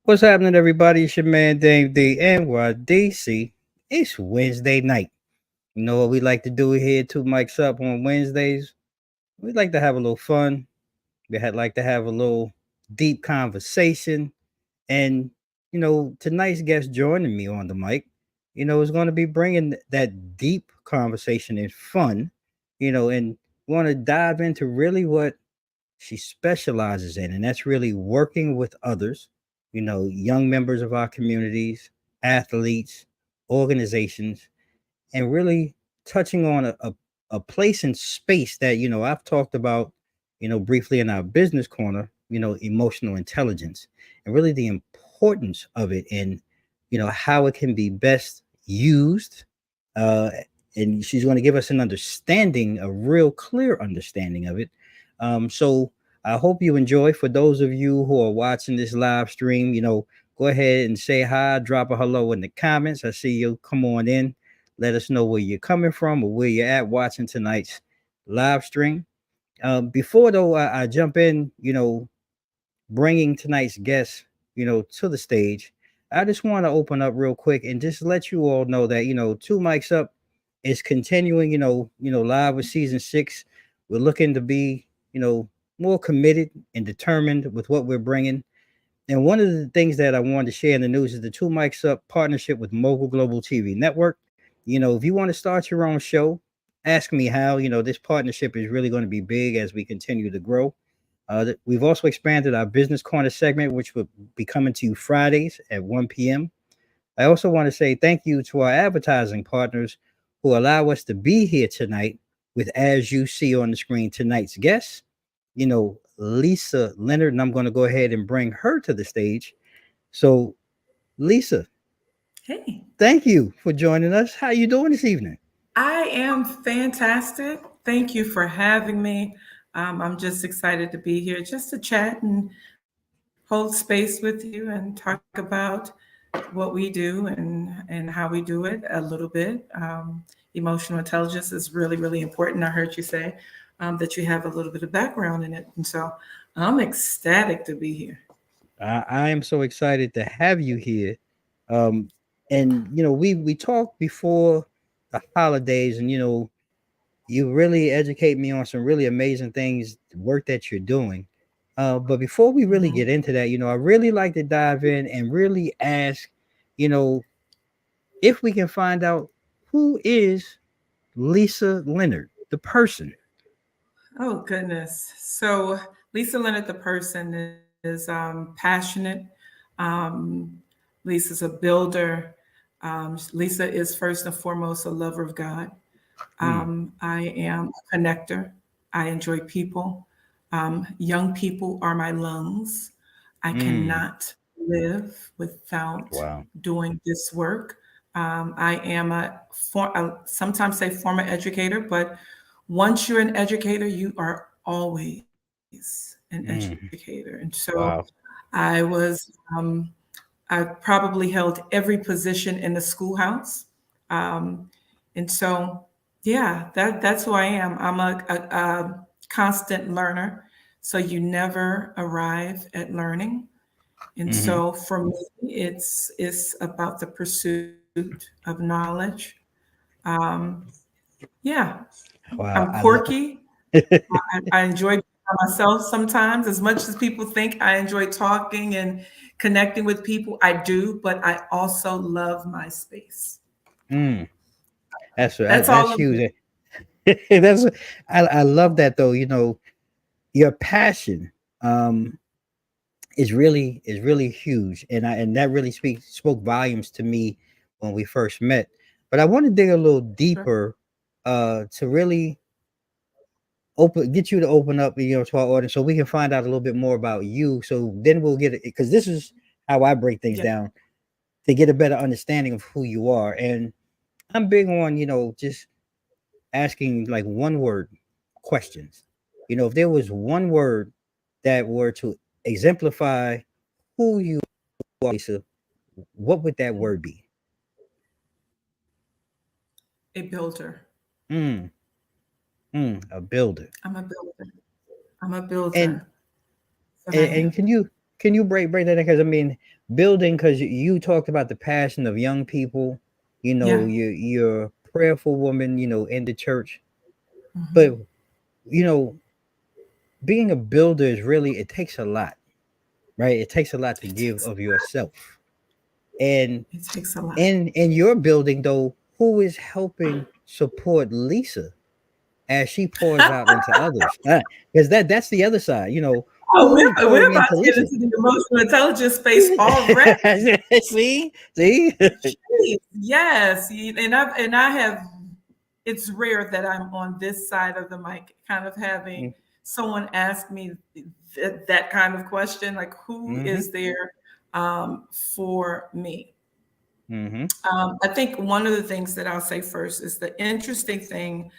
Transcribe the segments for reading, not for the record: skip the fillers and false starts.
What's happening, everybody? It's your man damednydc. It's Wednesday night. You know what we like to do here? Two mics up on Wednesdays. We like to have a little fun. Like to have a little deep conversation. And tonight's guest joining me on the mic, is going to be bringing that deep conversation and fun. And want to dive into really what she specializes in, and that's really working with others, young members of our communities, athletes, organizations, and really touching on a place and space that, I've talked about, briefly in our business corner, emotional intelligence and really the importance of it and, how it can be best used. Uh, and she's going to give us an understanding, a real clear understanding of it. So I hope you enjoy. For those of you who are watching this live stream, go ahead and say hi, drop a hello in the comments. I see you. Come on in. Let us know where you're coming from or where you're at watching tonight's live stream. Before though, I jump in, bringing tonight's guest, to the stage. I just want to open up real quick and just let you all know that, Two Mics Up is continuing, live with season 6. We're looking to be, more committed and determined with what we're bringing. And one of the things that I wanted to share in the news is the Two Mics Up partnership with Mogul Global TV Network. If you want to start your own show, ask me how. This partnership is really going to be big as we continue to grow. We've also expanded our business corner segment, which will be coming to you Fridays at 1 p.m. I also want to say thank you to our advertising partners who allow us to be here tonight with, as you see on the screen, tonight's guest, Lisa Leonard, and I'm going to go ahead and bring her to the stage. So, Lisa, hey, thank you for joining us. How you doing this evening? I am fantastic. Thank you for having me. I'm just excited to be here just to chat and hold space with you and talk about what we do and how we do it a little bit. Emotional intelligence is really, really important. I heard you say that you have a little bit of background in it. And so I'm ecstatic to be here. I am so excited to have you here. Um, and we talked before the holidays, and you really educate me on some really amazing things, work that you're doing. But before we really Mhm. get into that, I really like to dive in and really ask, you know, if we can find out who is Lisa Leonard, the person. Oh, goodness. So, Lisa Leonard, the person, is passionate. Um, Lisa's a builder. Lisa is first and foremost a lover of God. Mm, I am a connector. I enjoy people. Young people are my lungs. I mm, cannot live without wow. doing this work. I am I sometimes say former educator, but once you're an educator, you are always an educator. Mm, And so wow. I was, I probably held every position in the schoolhouse. Um, and so, yeah, that's who I am. I'm a constant learner. So you never arrive at learning. And Hmm. so for me, it's about the pursuit of knowledge. Um, yeah, Wow. I'm I love. quirky. I enjoy being by myself sometimes. As much as people think I enjoy talking and connecting with people, I do, but I also love my space. Mm, That's that's all of huge. it. That's I love that though. Your passion. Um, is really huge, and that really spoke volumes to me when we first met. But I want to dig a little Sure. deeper, to really get you to open up, to our audience, so we can find out a little bit more about you. So then we'll get it, because this is how I break things Yeah. down to get a better understanding of who you are. And I'm big on just asking like one word questions. If there was one word that were to exemplify who you are, Lisa, what would that word be? A builder. Mm, a builder. I'm a builder. I'm a And builder. That's what I and am. can you break that? Because I mean, building, because you talked about the passion of young people. Yeah. You're a prayerful woman. In the church, but Hmm. you know, being a builder is really, it takes a lot, right? It takes a lot to It give takes of yourself. And it takes a lot. in your building, though, who is helping support Lisa as she pours out into others? Because that's the other side. Oh, Who's we're pouring about into to get Lisa? into the emotional intelligence space already. See. Jeez, yes, and I have. It's rare that I'm on this side of the mic, kind of having someone ask me that kind of question, like who Mm-hmm. is there for me? Mm-hmm. I think one of the things that I'll say first is the interesting thing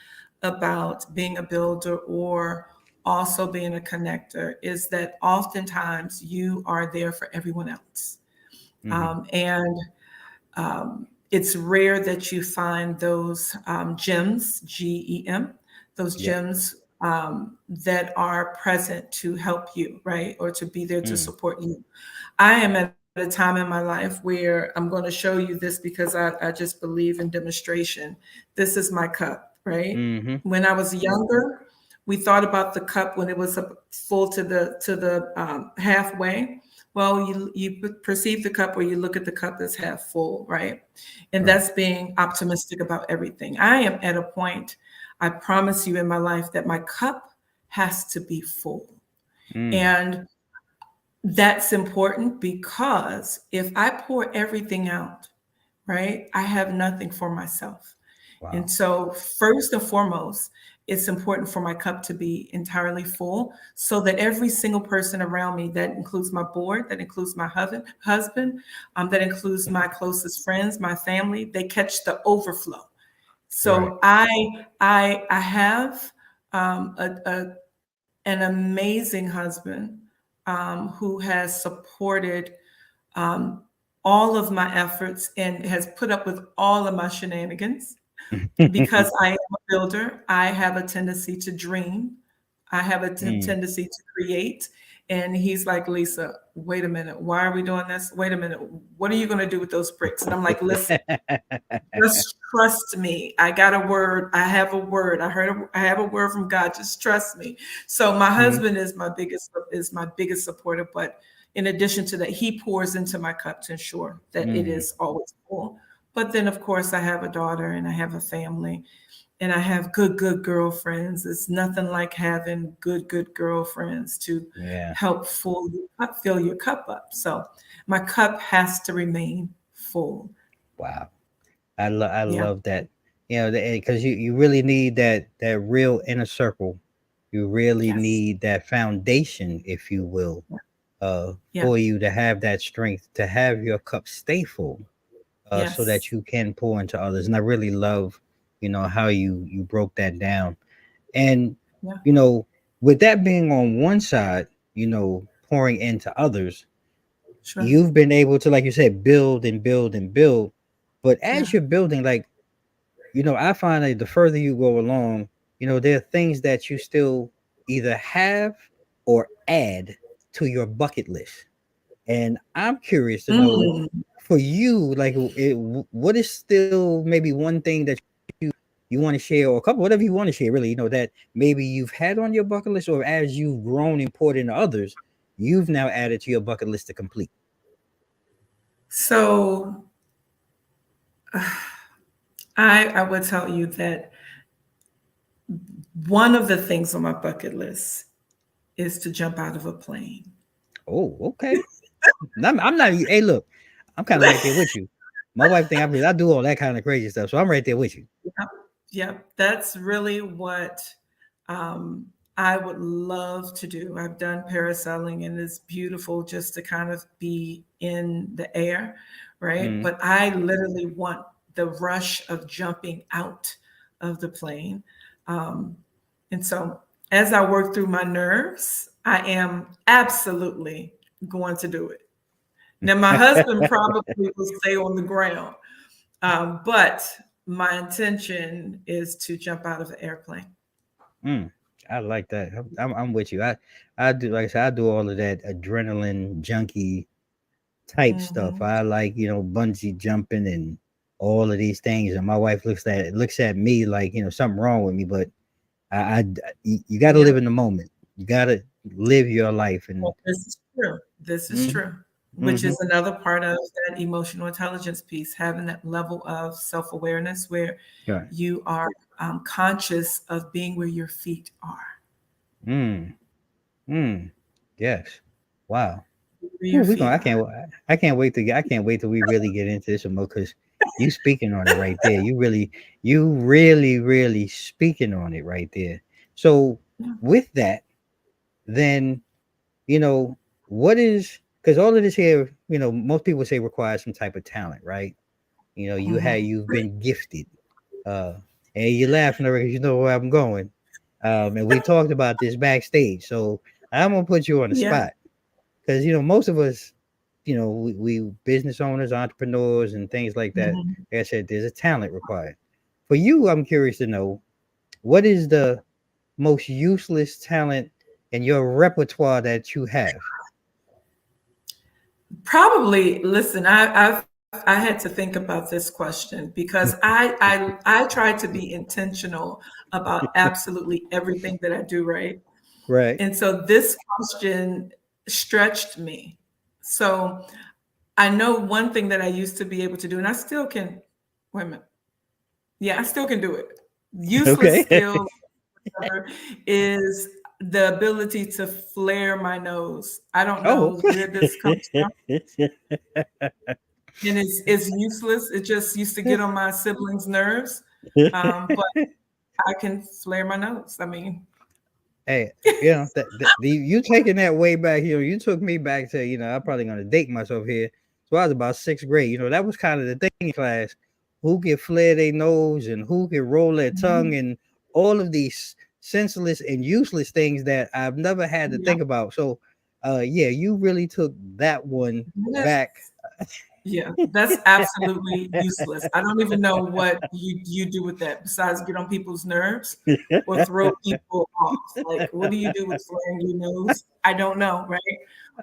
about being a builder or also being a connector is that oftentimes you are there for everyone else. Mm-hmm. And it's rare that you find those gems, GEM, those Yep. gems that are present to help you, right? Or to be there to Mm. support you. I am at a time in my life where I'm going to show you this because I just believe in demonstration. This is my cup, right? Mm-hmm. When I was younger, we thought about the cup when it was full to the halfway. Well, you perceive the cup or you look at the cup as half full, right? And Right. that's being optimistic about everything. I am at a point, I promise you in my life, that my cup has to be full. Mm. And that's important because if I pour everything out, right, I have nothing for myself. And Wow. so, first and foremost, it's important for my cup to be entirely full so that every single person around me, that includes my board, that includes my husband, that includes my closest friends, my family, they catch the overflow. Right. So I have an amazing husband who has supported um, all of my efforts and has put up with all of my shenanigans. Because I am a builder, I have a tendency to dream. I have a Mm. tendency to create. And he's like, Lisa, wait a minute. Why are we doing this? Wait a minute. What are you going to do with those bricks? And I'm like, listen, just trust me. I got a word. I have a word. I have a word from God. Just trust me. So my Mm. husband is my biggest supporter. But in addition to that, he pours into my cup to ensure that it Mm. is always full. But then, of course, I have a daughter and I have a family and I have good girlfriends. It's nothing like having good girlfriends to Yeah. help fill your cup up. So my cup has to remain full. Wow. I Yeah. love that. Because you really need that real inner circle. You really Yes. need that foundation, if you will, Yeah. Yeah. for you to have that strength, to have your cup stay full, so that Yes. you can pour into others. And I really love, how you broke that down. And Yeah. you know, with that being on one side, pouring into others, Sure. you've been able to, like you said, build and build and build. But Yeah. as you're building, like, I find that the further you go along, there are things that you still either have or add to your bucket list. And I'm curious to know, Mm. for you, like, what is still maybe one thing that you want to share, or a couple, whatever you want to share, really, that maybe you've had on your bucket list, or as you've grown and poured into others, you've now added to your bucket list to complete. So I would tell you that one of the things on my bucket list is to jump out of a plane. Oh, okay. I'm not. Hey, look, I'm kind of right there with you. My wife think I do all that kind of crazy stuff, so I'm right there with you. Yep, yep. That's really what um, I would love to do. I've done parasailing and it's beautiful just to kind of be in the air, right? Mm. But I literally want the rush of jumping out of the plane. Um, and so as I work through my nerves, I am absolutely going to do it. Now, my husband probably will stay on the ground, but my intention is to jump out of the airplane. Mm, I like that. I'm with you. I do, like I said, I do all of that adrenaline junkie type stuff. Hmm. I like, bungee jumping and all of these things. And my wife looks at me like, something wrong with me. But you got to live Yep. in the moment. You got to live your life. And Well, this is true. This is mm, true, which mm-hmm, is another part of that emotional intelligence piece, having that level of self awareness where right. you are conscious of being where your feet are. Mm, mm, yes. Wow. Where Ooh, your we gonna. feet are. I can't wait till we really get into this more because you speaking on it right there. You really speaking on it right there. So Yeah. with that, then you know what is because all of this here, most people say requires some type of talent, right? Mhm. You've been gifted, uh, and you're laughing already. You know where I'm going, and we talked about this backstage. So I'm gonna put you on the Yeah. spot because most of us, we business owners, entrepreneurs, and things like that. Mhm. Like I said, there's a talent required. For you, I'm curious to know what is the most useless talent in your repertoire that you have. Probably, listen, I had to think about this question because I try to be intentional about absolutely everything that I do, right? Right. And so this question stretched me. So I know one thing that I used to be able to do, and I still can. Wait a minute. Yeah, I still can do it. Useless Okay. skill whatever, is the ability to flare my nose. I don't Oh. know where this comes from. And it's useless. It just used to get on my siblings' nerves. But I can flare my nose. I mean, Hey, you taking that way back here. You took me back to, I'm probably gonna date myself here. So I was about sixth grade. That was kind of the thing in class. Who can flare their nose and who can roll their tongue mhm, and all of these senseless and useless things that I've never had to yeah, think about. So yeah, you really took that one that's, back. yeah, that's absolutely useless. I don't even know what you do with that besides get on people's nerves or throw people off. Like, what do you do with flaring your nose? I don't know, right?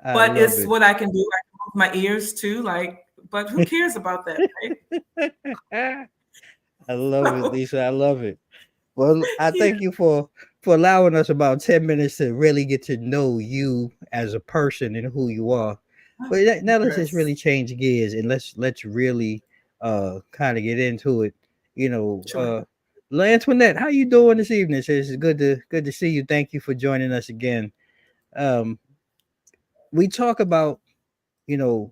I But love it's it. what I can do. I can move my ears too. Like, but who cares about that, right? I love it, So, Lisa. I love it. Well, I yeah, thank you for allowing us about 10 minutes to really get to know you as a person and who you are. But now let's just yes, really change gears and let's really kind of get into it. You know, sure. uh Antoinette, how you doing this evening? It's good to see you. Thank you for joining us again. Um we talk about,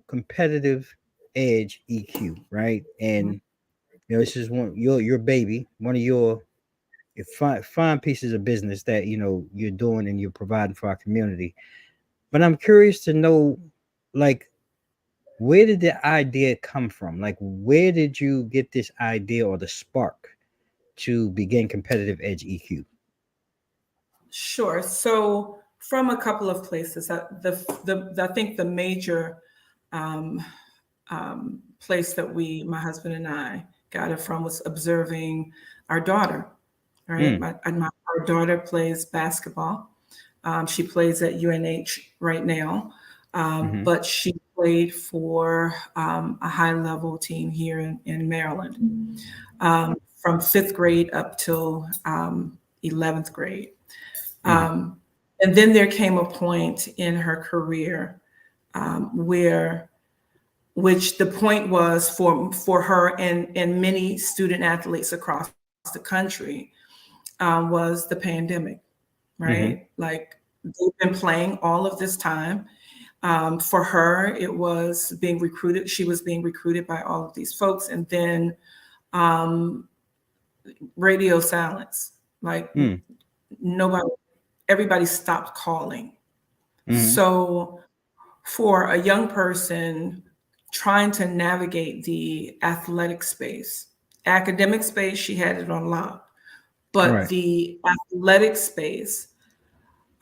competitive edge EQ, right? Mhm. And this is one your baby, one of your fine pieces of business that you're doing and you're providing for our community. But I'm curious to know, like, where did the idea come from? Like, where did you get this idea or the spark to begin competitive edge EQ? Sure. So, from a couple of places, I think the major um, place that my husband and I, got it from was observing our daughter. Right, Mm, our daughter plays basketball. She plays at UNH right now, mm-hmm, but she played for a high level team here in Maryland from fifth grade up till 11th grade. mm-hmm, Um, and then there came a point in her career where, which the point was for her and many student athletes across the country, was the pandemic, mm-hmm, right? Like they've been playing all of this time. For her, it was being recruited. She was being recruited by all of these folks, and then um, radio silence. Like mm, nobody, everybody stopped calling. mm-hmm, So for a young person trying to navigate the athletic space, academic space, she had it on lock, but right, the athletic space,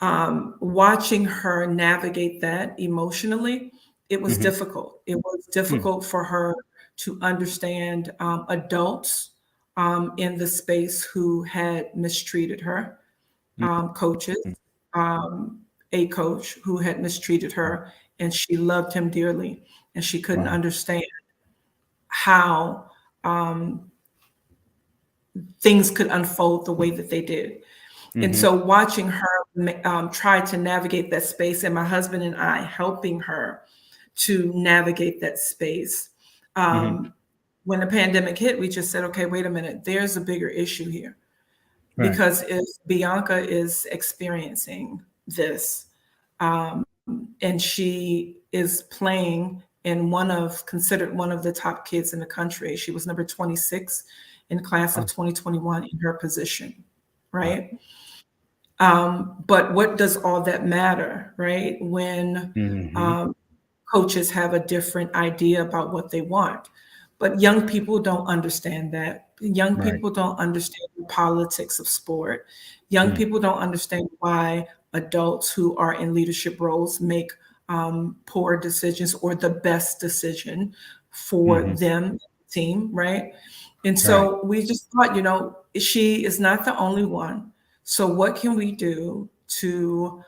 watching her navigate that emotionally it was Mhm. difficult. It was Mm. difficult for her to understand adults in the space who had mistreated her, coaches, Mhm. um, a coach who had mistreated Right. her, and she loved him dearly, and she couldn't Wow. understand how um, things could unfold the way that they did. And Mhm. so watching her try to navigate that space, and my husband and I helping her to navigate that space. Mhm. Um, when the pandemic hit, we just said, okay, wait a minute, there's a bigger issue here. Right. Because if Bianca is experiencing this, and she is playing in considered one of the top kids in the country, she was number 26 in class of Wow. 2021 in her position, Wow. right? But what does all that matter, right? When Mhm. um, coaches have a different idea about what they want. But young people don't understand that. Young Right. people don't understand the politics of sport. Young Mm. people don't understand why adults who are in leadership roles make poor decisions or the best decision for Mhm. them, team, right? And Right. so we just thought, she is not the only one. So what can we do to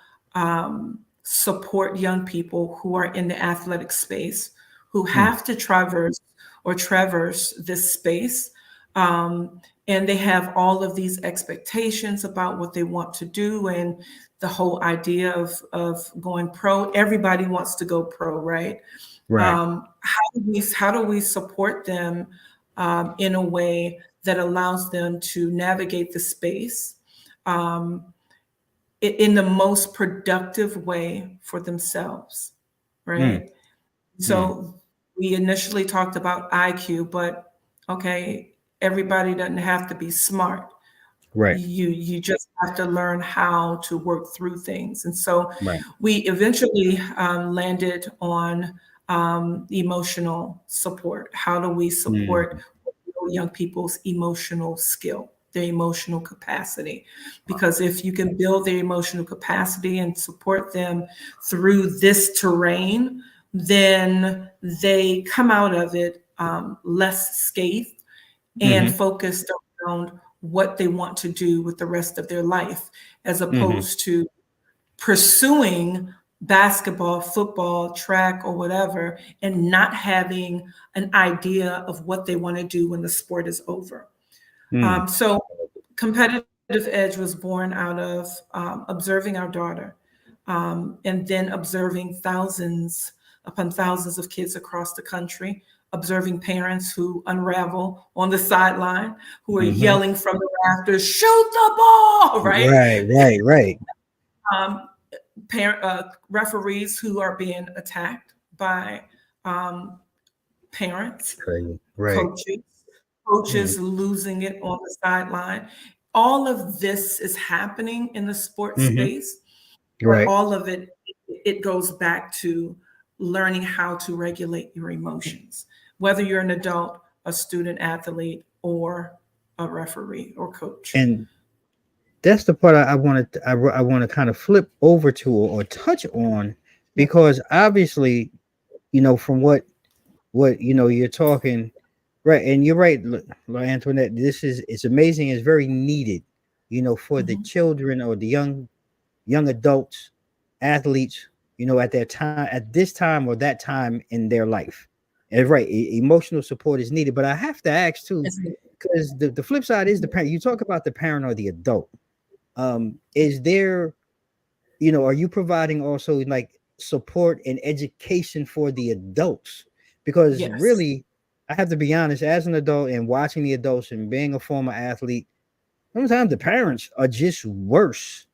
support young people who are in the athletic space, who Mm. have to traverse this space, um, and they have all of these expectations about what they want to do, and the whole idea of going pro. Everybody wants to go pro, right? Right. How do we support them in a way that allows them to navigate the space um, in the most productive way for themselves, Mm. right? Mm. So we initially talked about IQ, but okay, everybody doesn't have to be smart. Right. You just have to learn how to work through things. And so Right. we eventually landed on emotional support. How do we support Mm. young people's emotional skill, their emotional capacity? Because if you can build their emotional capacity and support them through this terrain, then they come out of it less scathed and Mhm. focused around what they want to do with the rest of their life, as Mhm. opposed to pursuing basketball, football, track, or whatever, and not having an idea of what they want to do when the sport is over. Mm. So, Competitive Edge was born out of observing our daughter and then observing thousands upon thousands of kids across the country, observing parents who unravel on the sideline, who are Mhm. yelling from the rafters, shoot the ball, right? Right. Right. Right. Um, Referees who are being attacked by um, parents, Crazy. Right. coaches, Mm. coaches losing it on the sideline. All of this is happening in the sports Mhm. space, but Right. all of it goes back to learning how to regulate your emotions, whether you're an adult, a student athlete, or a referee or coach. And that's the part I wanted. I want to kind of flip over to or touch on Yeah. because obviously, from what you're talking, right? And you're right, Antoinette. It's amazing. It's very needed, for the Mhm. children or the young adults, athletes, at this time or that time in their life. And right, emotional support is needed. But I have to ask too, Isn't it? because the flip side is the parent. You talk about the parent or the adult. Is there, are you providing also like support and education for the adults? Because Yes. really, I have to be honest, as an adult and watching the adults and being a former athlete, sometimes the parents are just worse.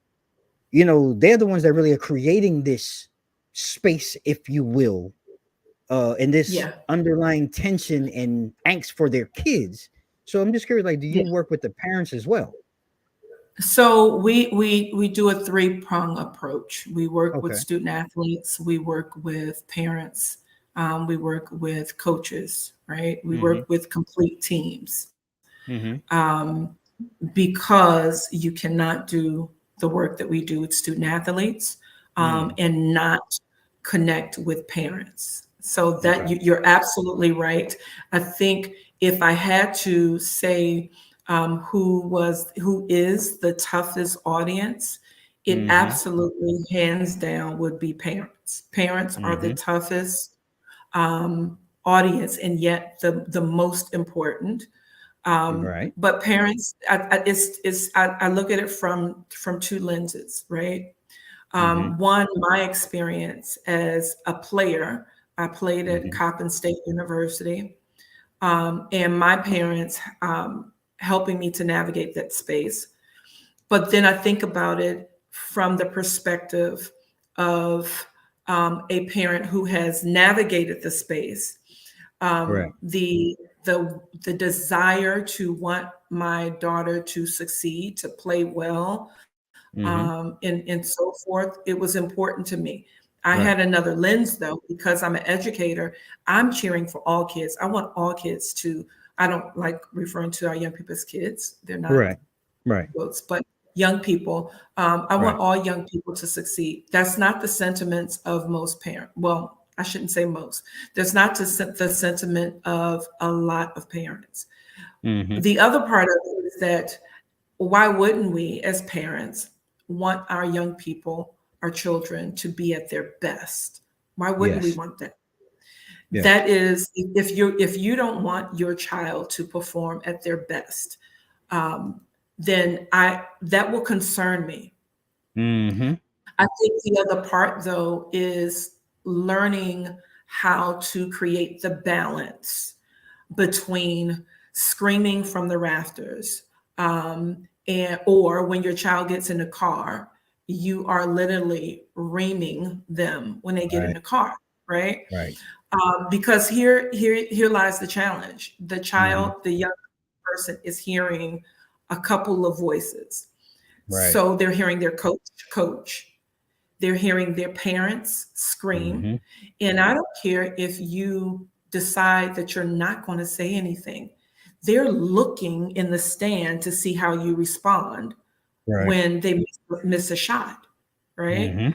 They're the ones that really are creating this space, if you will, and this Yeah. underlying tension and angst for their kids. So I'm just curious, like, do Yeah. you work with the parents as well? So we do a three-prong approach. We work with Okay. student athletes, we work with parents, we work with coaches, right? We Mm-hmm. work with complete teams. Mm-hmm. Um, because you cannot do the work that we do with student athletes Mm. and not connect with parents. So that Okay. you're absolutely right. I think if I had to say who is the toughest audience, it Mm-hmm. absolutely hands down would be parents. Parents are the Mm-hmm. toughest audience, and yet the most important. Right. But parents, I look at it from two lenses, right? Mm-hmm. One, my experience as a player, I played at Mm-hmm. Coppin State University, and my parents helping me to navigate that space. But then I think about it from the perspective of a parent who has navigated the space, Right. the desire to want my daughter to succeed, to play well, Mm-hmm. and so forth. It was important to me. I had Right. another lens though, because I'm an educator. I'm cheering for all kids. I want all kids to. I don't like referring to our young people as kids. They're not Right. Right. adults, but young people. I want Right. all young people to succeed. That's not the sentiments of most parents. Well, I shouldn't say most. That's not the sentiment of a lot of parents. Mm-hmm. The other part of it is that why wouldn't we, as parents, want our young people, our children, to be at their best? Why wouldn't we Yes. want that? Yes. That is, if you don't want your child to perform at their best, um, then I that will concern me. Mm-hmm. I think the other part, though, is learning how to create the balance between screaming from the rafters, and or when your child gets in the car, you are literally reaming them when they get in Right. the car, right? Right. Because here lies the challenge. The Mm-hmm. child, the young person, is hearing a couple of voices. Right. So they're hearing their coach. They're hearing their parents scream. Mm-hmm. And I don't care if you decide that you're not going to say anything. They're looking in the stand to see how you respond Right. when they miss a shot, right? Mm-hmm.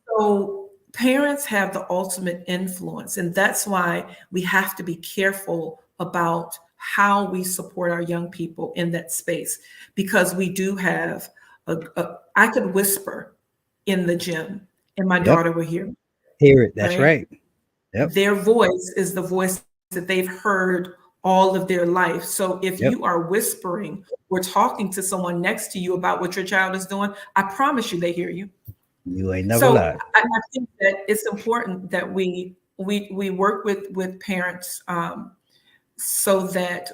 So parents have the ultimate influence, and that's why we have to be careful about how we support our young people in that space, because we do have I could whisper in the gym and my Yep. daughter will hear me, Hear it. That's right? right. Yep. Their voice is the voice that they've heard all of their life. So if you Yep. are whispering or talking to someone next to you about what your child is doing, I promise you they hear you. You ain't never So lied. I think that it's important that we work with parents, so that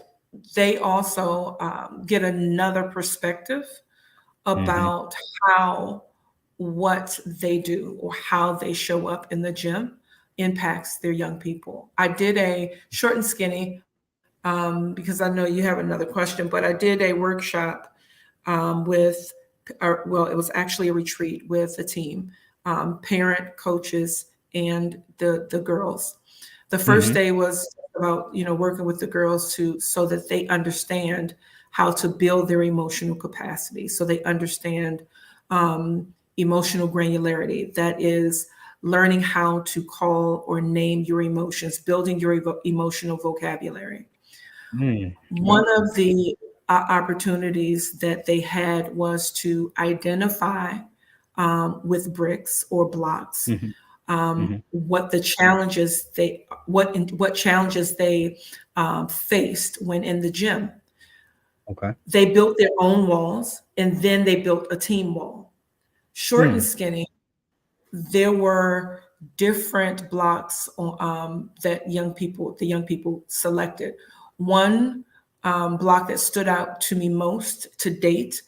they also get another perspective Mm-hmm. about how what they do or how they show up in the gym impacts their young people. I did a short and skinny, because I know you have another question, but I did a workshop with, well, it was actually a retreat with the team, parent, coaches, and the girls. The first Mm-hmm. day was about working with the girls to so that they understand how to build their emotional capacity, so they understand emotional granularity. That is learning how to call or name your emotions, building your emotional vocabulary. Mm. One Okay. of the opportunities that they had was to identify with bricks or blocks Mm-hmm. Mm-hmm. what the challenges what challenges they faced when in the gym. Okay. They built their own walls and then they built a team wall. Short and Mm. skinny, there were different blocks that the young people selected. One block that stood out to me most to date,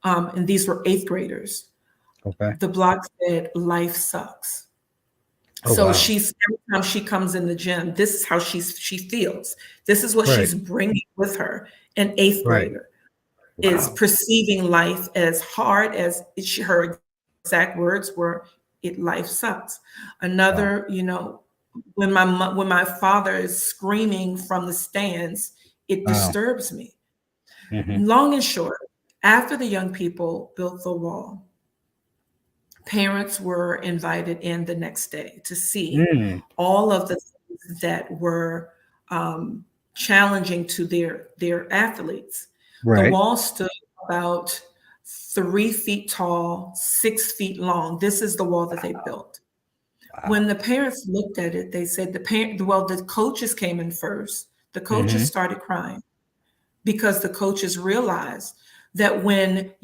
and these were eighth graders. Okay. The block said, "Life sucks." Oh So wow. she's every time she comes in the gym, this is how she feels. This is what Right. she's bringing with her. An eighth Right. grader is Wow. perceiving life as hard as her exact words were, life sucks. Another, Wow. when my father is screaming from the stands, it Wow. disturbs me. Mm-hmm. Long and short, after the young people built the wall, parents were invited in the next day to see Mm. all of the things that were um, challenging to their athletes. The Right. wall stood about 3 feet tall, 6 feet long. This is the wall that they built. When Wow. the parents looked at it, they said the coaches came in first. The coaches Mm-hmm. started crying because the coaches realized that when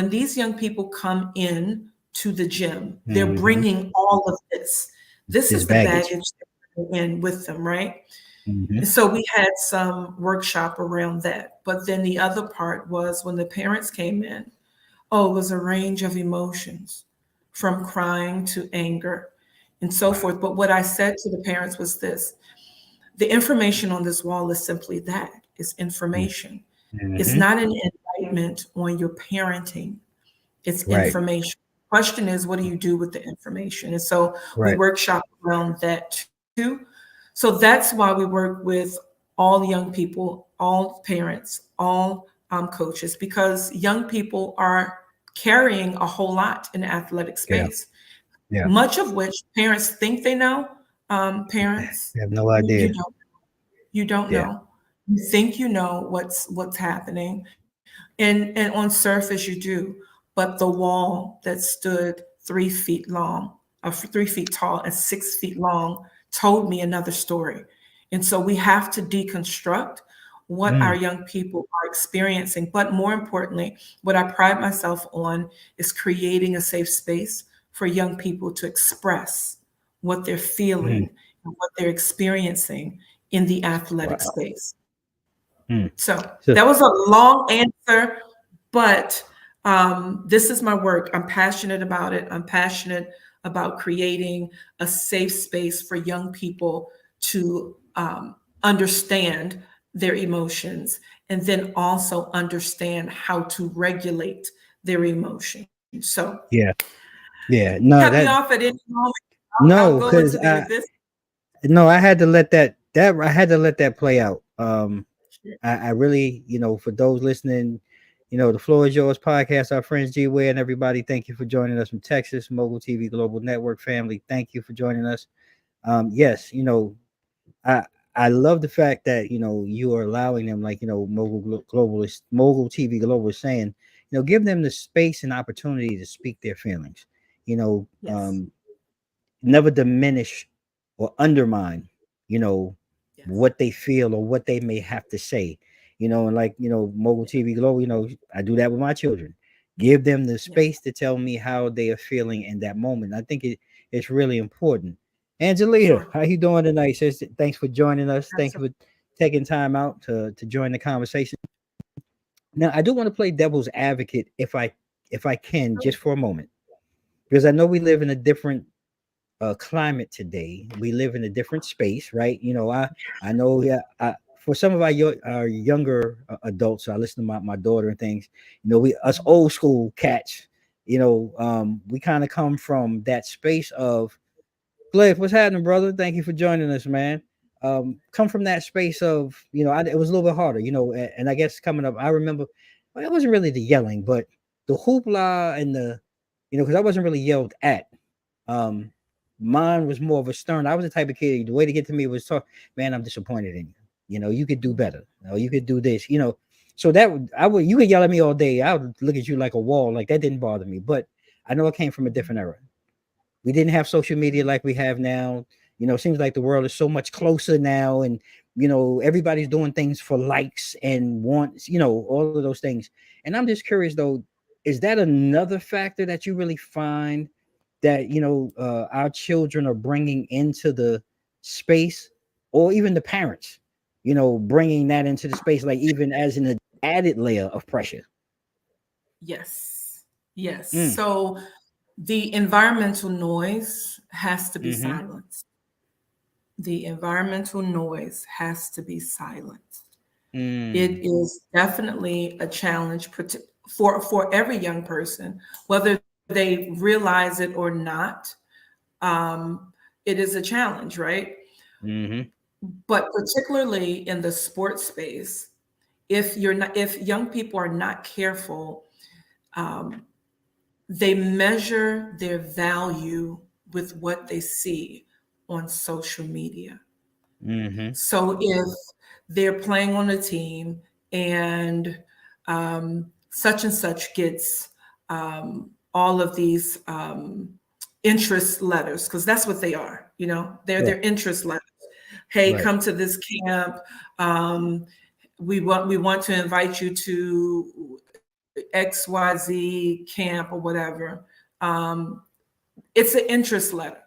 these young people come in to the gym, they're Mm-hmm. bringing all of this. This This is the baggage. baggage they're bringing in with them, right? Mm-hmm. And so we had some workshop around that. But then the other part was when the parents came in, oh, it was a range of emotions from crying to anger and so Wow. forth. But what I said to the parents was this: the information on this wall is simply that, it's information. It's Mm-hmm. not an indictment on your parenting, it's Right. information. Question is, what do you do with the information? And so we Right. workshop around that too. So that's why we work with all young people, all parents, all coaches, because young people are carrying a whole lot in the athletic Yeah. space, Yeah. much of which parents think they know. Parents, I have no you idea. don't. You don't Yeah. know. You think you know what's happening, and on surface you do, but the wall that stood 3 feet long, 3 feet tall and 6 feet long, told me another story. And so we have to deconstruct what our Mm. young people are experiencing. But more importantly, what I pride myself on is creating a safe space for young people to express what they're Mm. feeling and what they're experiencing in the athletic Wow. space. Mm. So So that was a long answer, but this is my work. I'm passionate about it. I'm passionate about creating a safe space for young people to understand their emotions and then also understand how to regulate their emotions. So yeah. Yeah. cut No, me that off at any moment. I'll no, go into because the I abyss. no, I had to let that I had to let that play out. I really, for those listening, the floor is yours podcast, our friends G Way and everybody. Thank you for joining us from Texas, Mogul TV Global Network family. Thank you for joining us. Yes, I I love the fact that you are allowing them, like Mogul TV Global is saying, give them the space and opportunity to speak their feelings. You know, Yes, um, never diminish or undermine, you know, yes, what they feel or what they may have to say, and like, Mogul yeah, TV Global, I do that with my children. Give them the yeah, space to tell me how they are feeling in that moment. I think it's really important. Angelita, sure, how you doing tonight, sis? Thanks for joining us. Thank you absolutely. for taking time out to join the conversation. Now, I do want to play devil's advocate if I can just for a moment, because I know we live in a different climate today. We live in a different space, right? I know, yeah. For some of our younger adults, I listen to my daughter and things. We us Mhm. old school cats. We kind of come from that space of Blake. What's happening, brother? Thank you for joining us, man. Come from that space of it was a little bit harder, and I guess coming up, I remember, well, it wasn't really the yelling, but the hoopla and the, because I wasn't really yelled at. um, Mine was more of a stern. I was the type of kid. The way to get to me was talk, man. I'm disappointed in you. You could do better. You could do this. So you could yell at me all day. I would look at you like a wall. Like that didn't bother me. But I know it came from a different era. We didn't have social media like we have now. It seems like the world is so much closer now, and everybody's doing things for likes and wants. All of those things. And I'm just curious though, is that another factor that you really find that our children are bringing into the space, or even the parents, bringing that into the space, like even as an added layer of pressure. Yes. Yes. Mm, So the environmental noise has to be mm-hmm, silenced. The environmental noise has to be silenced. It mm, is definitely a challenge for every young person, whether they realize it or not. Um, it is a challenge, right? mm-hmm, But particularly in the sports space, if young people are not careful, um, they measure their value with what they see on social media. Mm-hmm. So if they're playing on a team and such and such gets all of these interest letters, because that's what they are, they're Right. their interest letters. Hey, Right. come to this camp. Um, we want to invite you to XYZ camp or whatever. Um, it's an interest letter.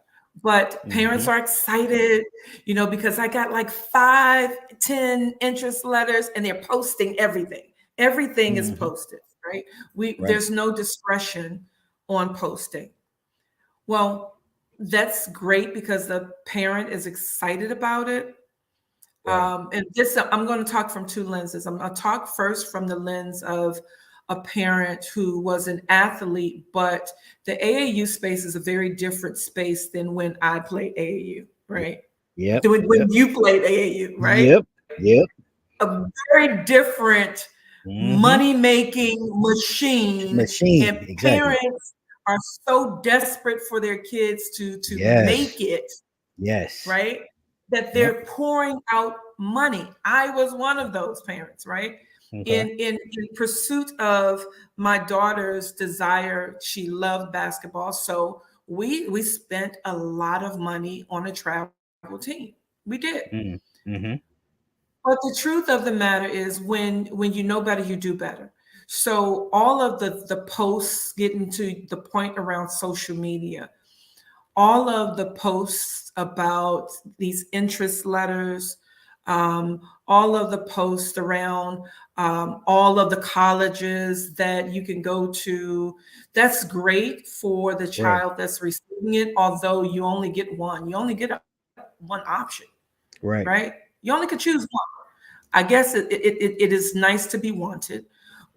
But parents Mm-hmm. are excited, because I got like 5, 10 interest letters and they're posting everything. Everything is Mm-hmm. posted, right? We Right. There's no discretion on posting. Well, that's great because the parent is excited about it. Right. And this, I'm going to talk from two lenses. I'm going to talk first from the lens of a parent who was an athlete, but the AAU space is a very different space than when I played AAU, Yep. right? Yep. When Yep. you played AAU, right? Yep. Yep. A very different Mm-hmm. money making machine, Machine. and Exactly. parents are so desperate for their kids to Yes. make it, Yes. right? That Yep. they're pouring out money. I was one of those parents, right? Okay. In pursuit of my daughter's desire, she loved basketball, so we spent a lot of money on a travel team. We did. Mm. Mm-hmm. But the truth of the matter is, when you know better, you do better. So all of the posts getting to the point around social media, all of the posts about these interest letters, all of the posts around all of the colleges that you can go to, that's great for the Right. child that's receiving it, although you only get one. You only get one option, right? Right. You only could choose one. I guess it is nice to be wanted.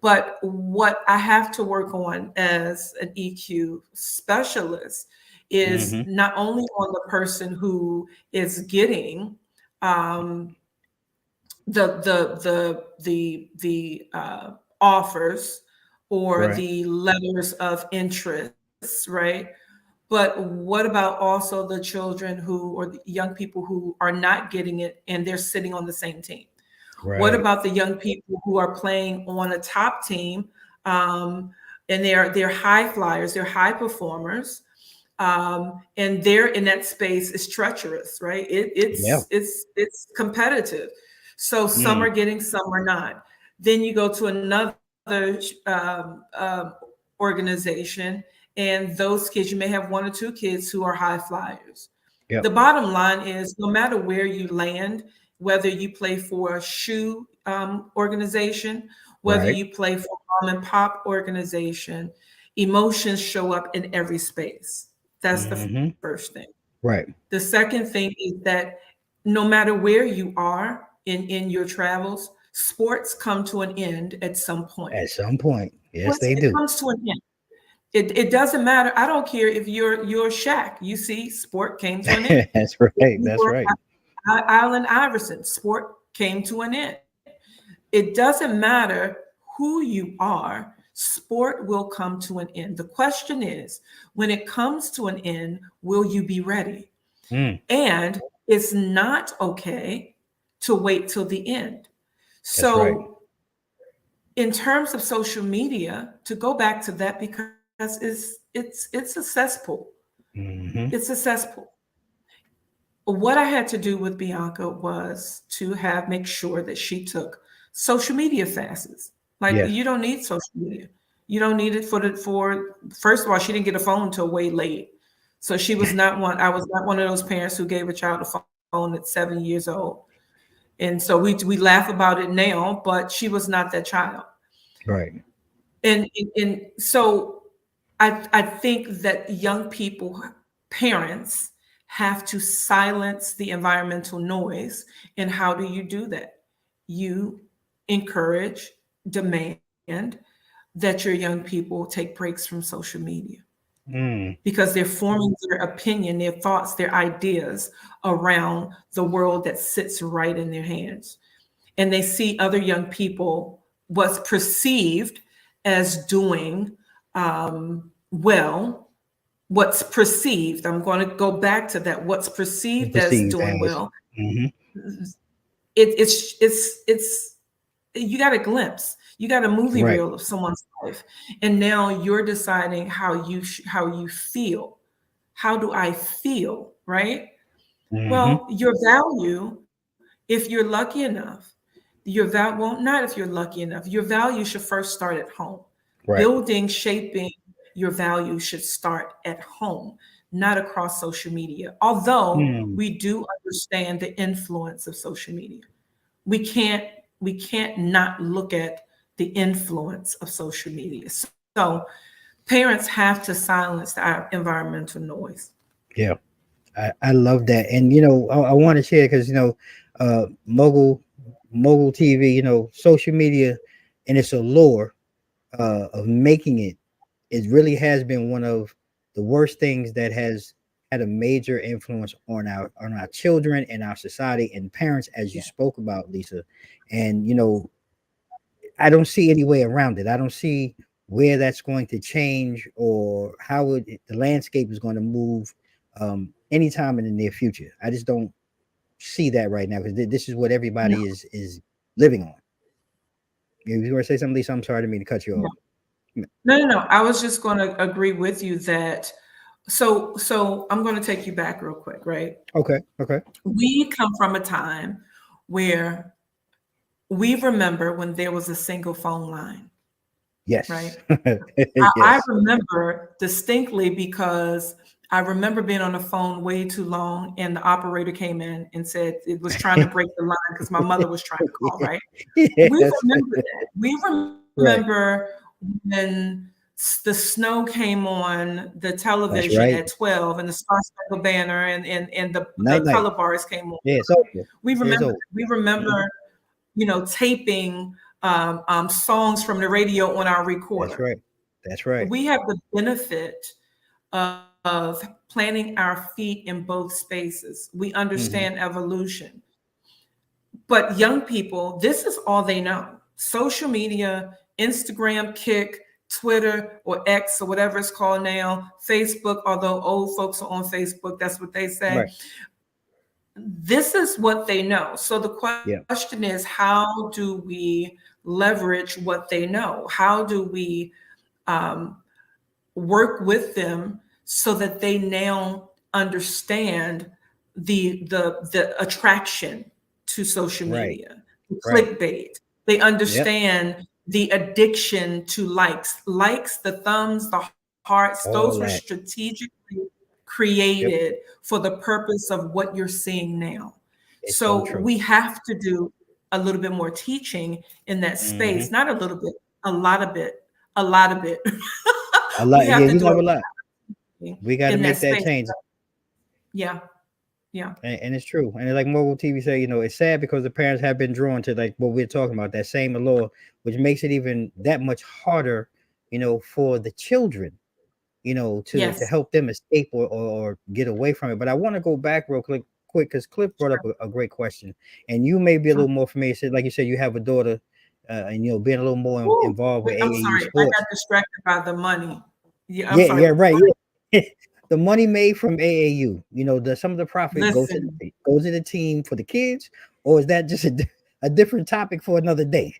But what I have to work on as an EQ specialist is Mm-hmm. not only on the person who is getting um, the offers or Right. the letters of interest, right? But what about also the children who, or the young people who are not getting it and they're sitting on the same team? What Right. about the young people who are playing on a top team, um, and they're high flyers, they're high performers, and they're in that space is treacherous, right? Yeah. It's competitive. So some Mm. are getting, some are not. Then you go to another organization, and those kids, you may have one or two kids who are high flyers. The Yep. bottom line is, no matter where you land, whether you play for a shoe organization, whether Right. you play for a mom and pop organization, emotions show up in every space. That's the Mm-hmm. first thing. Right. The second thing is that no matter where you are in your travels, sports come to an end at some point. At some point. Yes, Sports, they it do. comes to an end. It doesn't matter. I don't care if you're Shaq. You see, sport came to an end. That's If right. you That's were right. Allen Iverson, sport came to an end. It doesn't matter who you are, sport will come to an end. The question is, when it comes to an end, will you be ready? Mm. And it's not okay to wait till the end. That's right. So, in terms of social media, to go back to that, because it's a cesspool. Mm-hmm. It's a cesspool. What I had to do with Bianca was to have make sure that she took social media fasts. Like, Yes. you don't need social media. You don't need it for first of all, she didn't get a phone until way late. So she was not one, I was not one of those parents who gave a child a phone at 7 years old. And so we laugh about it now, but she was not that child. Right. And so I think that young people, parents, have to silence the environmental noise. And how do you do that? You encourage, demand that your young people take breaks from social media, Mm. because they're forming their opinion, their thoughts, their ideas around the world that sits right in their hands. And they see other young people, what's perceived as doing well, what's perceived, I'm going to go back to that, what's perceived as Perceived doing as. well, Hmm. it's you got a glimpse, you got a movie Right. reel of someone's life, and now you're deciding how you feel. How do I feel, right? Hmm. Well, your value, if you're lucky enough, well, not if you're lucky enough, your value should first start at home. Right. Building, shaping your value should start at home, not across social media. Although Mm. we do understand the influence of social media. We can't we can't not look at the influence of social media. So parents have to silence our environmental noise. Yeah. I love that. And I want to share because mogul TV, social media and its allure of making it, it really has been one of the worst things that has had a major influence on our children and our society and parents, as you Yeah. spoke about, Lisa. And I don't see any way around it. I don't see where that's going to change or how the landscape is going to move anytime in the near future. I just don't see that right now because this is what No, everybody is living on. If you want to say something, Lisa, I'm sorry to mean to cut you no, off. no. I was just going to agree with you that. So I'm going to take you back real quick, right? Okay, okay. We come from a time where we remember when there was a single phone line, right? Yes. I Yes. remember distinctly because I remember being on the phone way too long, and the operator came in and said it was trying to break the line because my mother was trying to call, right? We Yes. remember that. We Right. remember when the snow came on the That's television right. at 12 and the Star Spangled Banner and the Night night. color bars came on. Yeah, it's over. We It's remember over. that. We Mhm. remember, taping songs from the radio on our That's recorder. right. That's right. We have the benefit of planting our feet in both spaces. We understand Hmm. evolution. But young people, this is all they know. Social media, Instagram, Kick, Twitter, or X, or whatever it's called now, Facebook, although old folks are on Facebook, that's what they say. Right. This is what they know. So the Yeah. question is, how do we leverage what they know? How do we um, work with them so that they now understand the attraction to social Right. media, the Right. clickbait. They Yep. understand the addiction to likes, the thumbs, the hearts. Those were All that. strategically Yep. created for the purpose of what you're seeing now. It's so So true. we have to do a little bit more teaching in that Hmm. space, not a little bit, a lot of it, a lot of it. A We lot. have Yeah, to you do a love a lot lot. We got to in that make that space. change. Yeah, yeah, And it's true. And like mobile TV say, it's sad because the parents have been drawn to like what we're talking about, that same allure, which makes it even that much harder, for the children, to yes, help them escape or get away from it. But I want to go back real quick because Cliff brought up sure. a great question, and you may be a Uh, little more familiar. So like you said, you have a daughter, and being a little more Ooh, involved with wait, I'm AAU sorry, I got sports. distracted by the money. Yeah, I'm Yeah, yeah, sorry. right. Yeah. The money made from AAU, some of the profit Listen, goes to the team for the kids, or is that just a different topic for another day?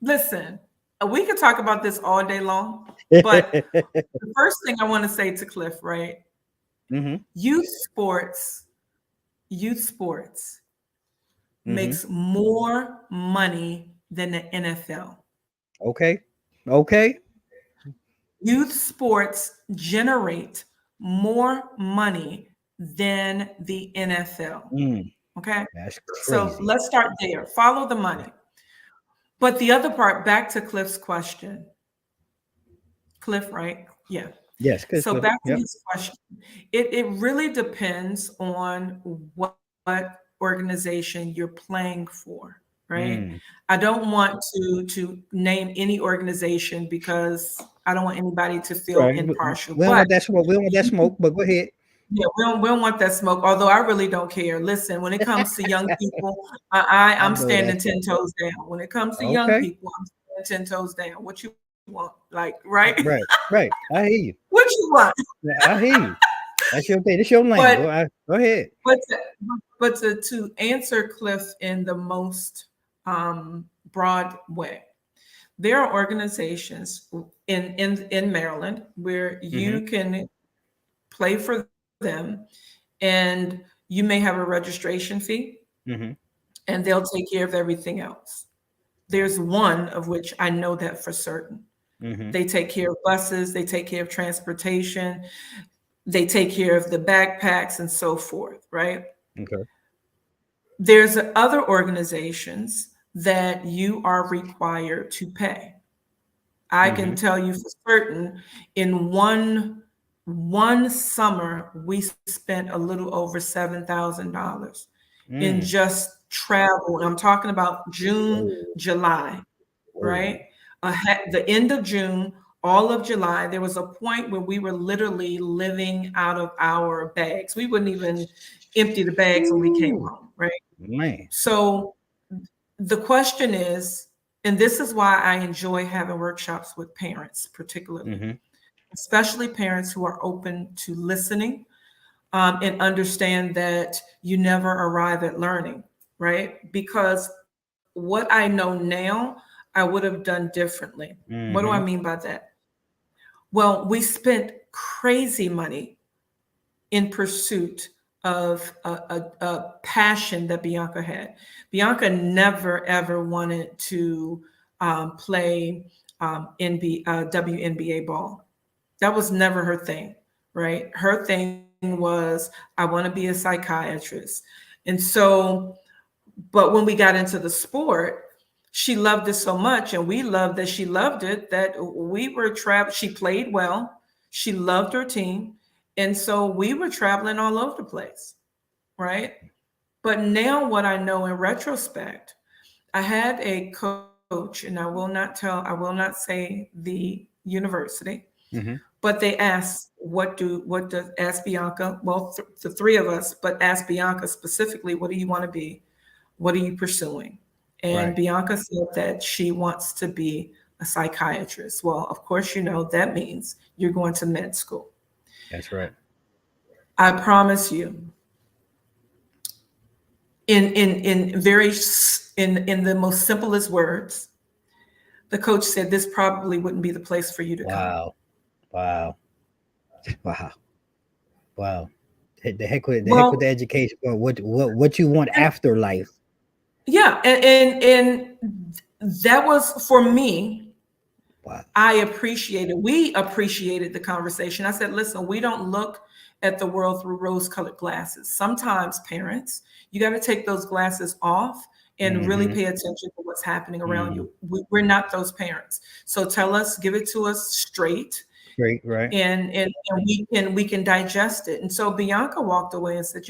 listen. We could talk about this all day long, but the first thing I want to say to Cliff, right? Hmm. Youth sports, youth sports Hmm. makes more money than the NFL. Okay. Okay. Youth sports generate more money than the NFL. Mm, Okay. that's So crazy. let's start there. Follow the money. But the other part, back to Cliff's question. Cliff, right? Yeah. Yes, good So Cliff. back to Yep. his question. It really depends on what organization you're playing for, right? Mm, I don't want to name any organization because I don't want anybody to feel right. impartial. We don't But want that smoke. We don't want that smoke. But go ahead. yeah, we don't want that smoke. Although I really don't care. Listen, when it comes to young people, I I'm know standing that's 10 right. toes down. When it comes to young Okay. people, I'm standing 10 toes down. What you want? Like, right? Right, right. I hear you. What you want? Yeah, I hear you. That's your thing. It's your lane. But Go ahead. but to, to answer Cliff in the most broad way, there are organizations in Maryland where Mm-hmm. you can play for them, and you may have a registration fee, Mm-hmm. and they'll take care of everything else. There's one of which I know that for certain. Mm-hmm. They take care of buses, they take care of transportation, they take care of the backpacks and so forth, right? Okay. There's other organizations that you are required to pay. I Mm-hmm. can tell you for certain, in one summer, we spent a little over $7,000 in Mm. just travel. I'm talking about June, Whoa. July, Whoa. right? The end of June, all of July, there was a point where we were literally living out of our bags. We wouldn't even empty the bags when we came Ooh, home, right? man. So the question is, and this is why I enjoy having workshops with parents, particularly, Mm-hmm. especially parents who are open to listening, and understand that you never arrive at learning, right? Because what I know now, I would have done differently. What do I Mm-hmm. mean by that? Well, we spent crazy money in pursuit of a passion that Bianca had. Bianca never ever wanted to play WNBA ball. That was never her thing, right? Her thing was, I want to be a psychiatrist. And so, but when we got into the sport, she loved it so much, and we loved that she loved it, that we were trapped. She played well, she loved her team, and so we were traveling all over the place, right? But now, what I know in retrospect, I had a coach, and I will not say the university, Mm-hmm. but they asked, what does, ask Bianca, well, the three of us, but ask Bianca specifically, what do you want to be? What are you pursuing? And Right. Bianca said that she wants to be a psychiatrist. Well, of course, that means you're going to med school. That's right. I promise you, in very in the most simplest words, the coach said this probably wouldn't be the place for you to come. Wow. Wow. Wow. Wow. The heck with the Well, education. But what you want and after life? yeah, and that was for me. Wow. We appreciated the conversation. I said, listen, we don't look at the world through rose colored glasses. Sometimes, parents, you got to take those glasses off and really Mm-hmm. pay attention to what's happening around Mm. you. We're not those parents. So tell us, give it to us straight, Great. Right. and we can digest it. And so Bianca walked away and said,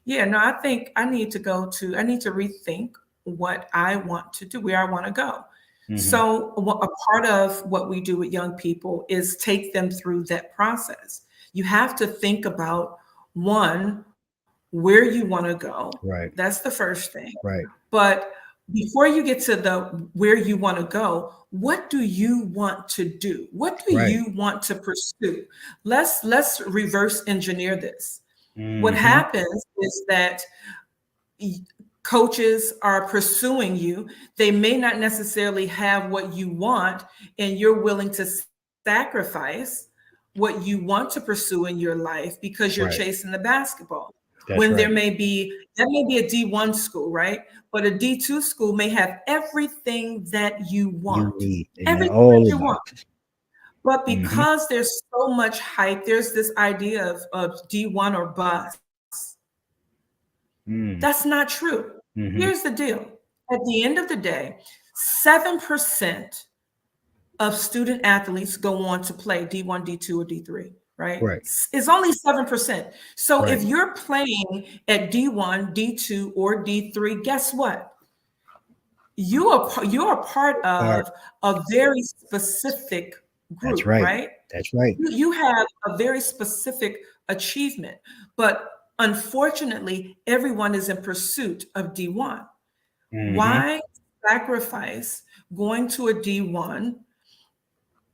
yeah, no, I think I need to rethink what I want to do, where I want to go. Mm-hmm. So a part of what we do with young people is take them through that process. You have to think about, one, where you want to go. Right. That's the first thing. Right. But before you get to the where you want to go, what do you want to do? What do Right. you want to pursue? Let's reverse engineer this. What Mm-hmm. happens is that coaches are pursuing you. They may not necessarily have what you want, and you're willing to sacrifice what you want to pursue in your life because you're Right. chasing the basketball. That's When right. that may be a D1 school, right? But a D2 school may have everything that you You want, need. They got everything all that the you want. boxes. But Mm-hmm. because there's so much hype, there's this idea of D1 or bust. That's Mm. not true. Here's Mm-hmm. the deal. At the end of the day, 7% of student athletes go on to play D1, D2, or D3, right? Right. It's only 7%. So Right. if you're playing at D1, D2, or D3, guess what? You're a part Part. of a very specific That's group, right. right? That's right. You have a very specific achievement, but unfortunately, everyone is in pursuit of D1. Mm-hmm. Why sacrifice going to a D1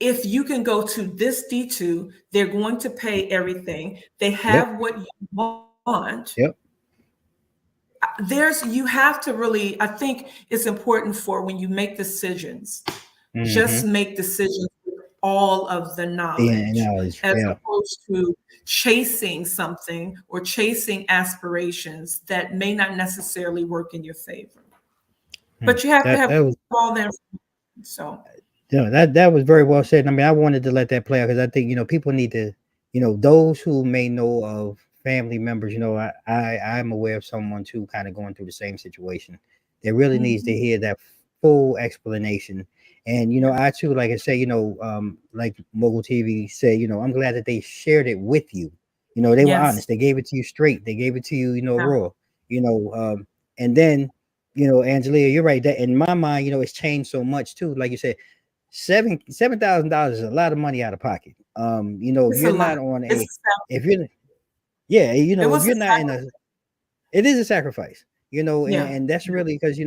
if you can go to this D2, they're going to pay everything. They Yep. have what you want. Yep. You have to really, I think it's important for when you make decisions, just Mm-hmm. make decisions with all of the Yeah. knowledge, Knowledge. as Yeah. opposed to chasing something or chasing aspirations that may not necessarily work in your favor. But you have to have That was all the information. So Yeah, that was very well said. I mean, I wanted to let that play out because I think people need to, those who may know of family members. I'm aware of someone too, kind of going through the same situation. That really needs to mhm, hear that full explanation. And yeah. I too, like I say, like Mogul TV said, I'm glad that they shared it with you. They were Yes. honest. They gave it to you straight. They gave it to you, Yeah. raw. You know, and then, Angelia, you're right. That in my mind, it's changed so much too. Like you said, $7,000 is a lot of money out of pocket. If It's a you're lot. not on It's a, a sac- if you're, yeah, it if was a you're not in a, it is a sacrifice. yeah. And that's really because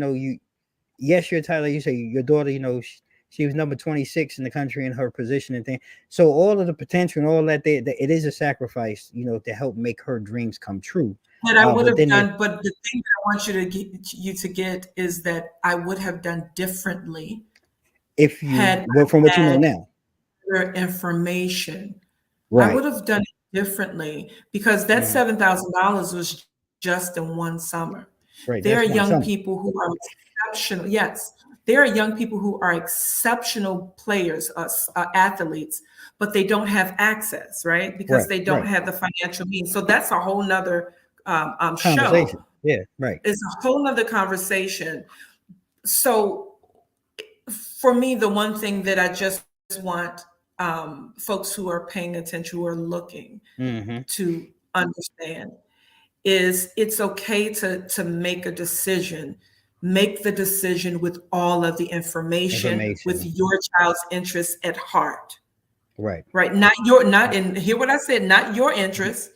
yes, you're Tyler. You say your daughter, she was number 26 in the country in her position and thing. So all of the potential and all that, it is a sacrifice, to help make her dreams come true. That I would But have then done, but the thing that I want you to get is that I would have done differently if you, had well, from I what you know had now, their information. I right? would have done it differently because that Mhm. $7,000 was just in one summer. There are Right. young That's one people summer. who are exceptional. Yes, there are young people who are exceptional players, athletes, but they don't have access, right? Because Right. they don't Right. have the financial means. So that's a whole nother show. Conversation. Yeah. Right. It's a whole nother conversation. So for me, the one thing that I just want folks who are paying attention, who are looking Mm-hmm. to understand, is it's okay to make a decision. Make the decision with all of the information, with Information. your child's interests at heart, Right. right? Not in, hear what I said, not your interest,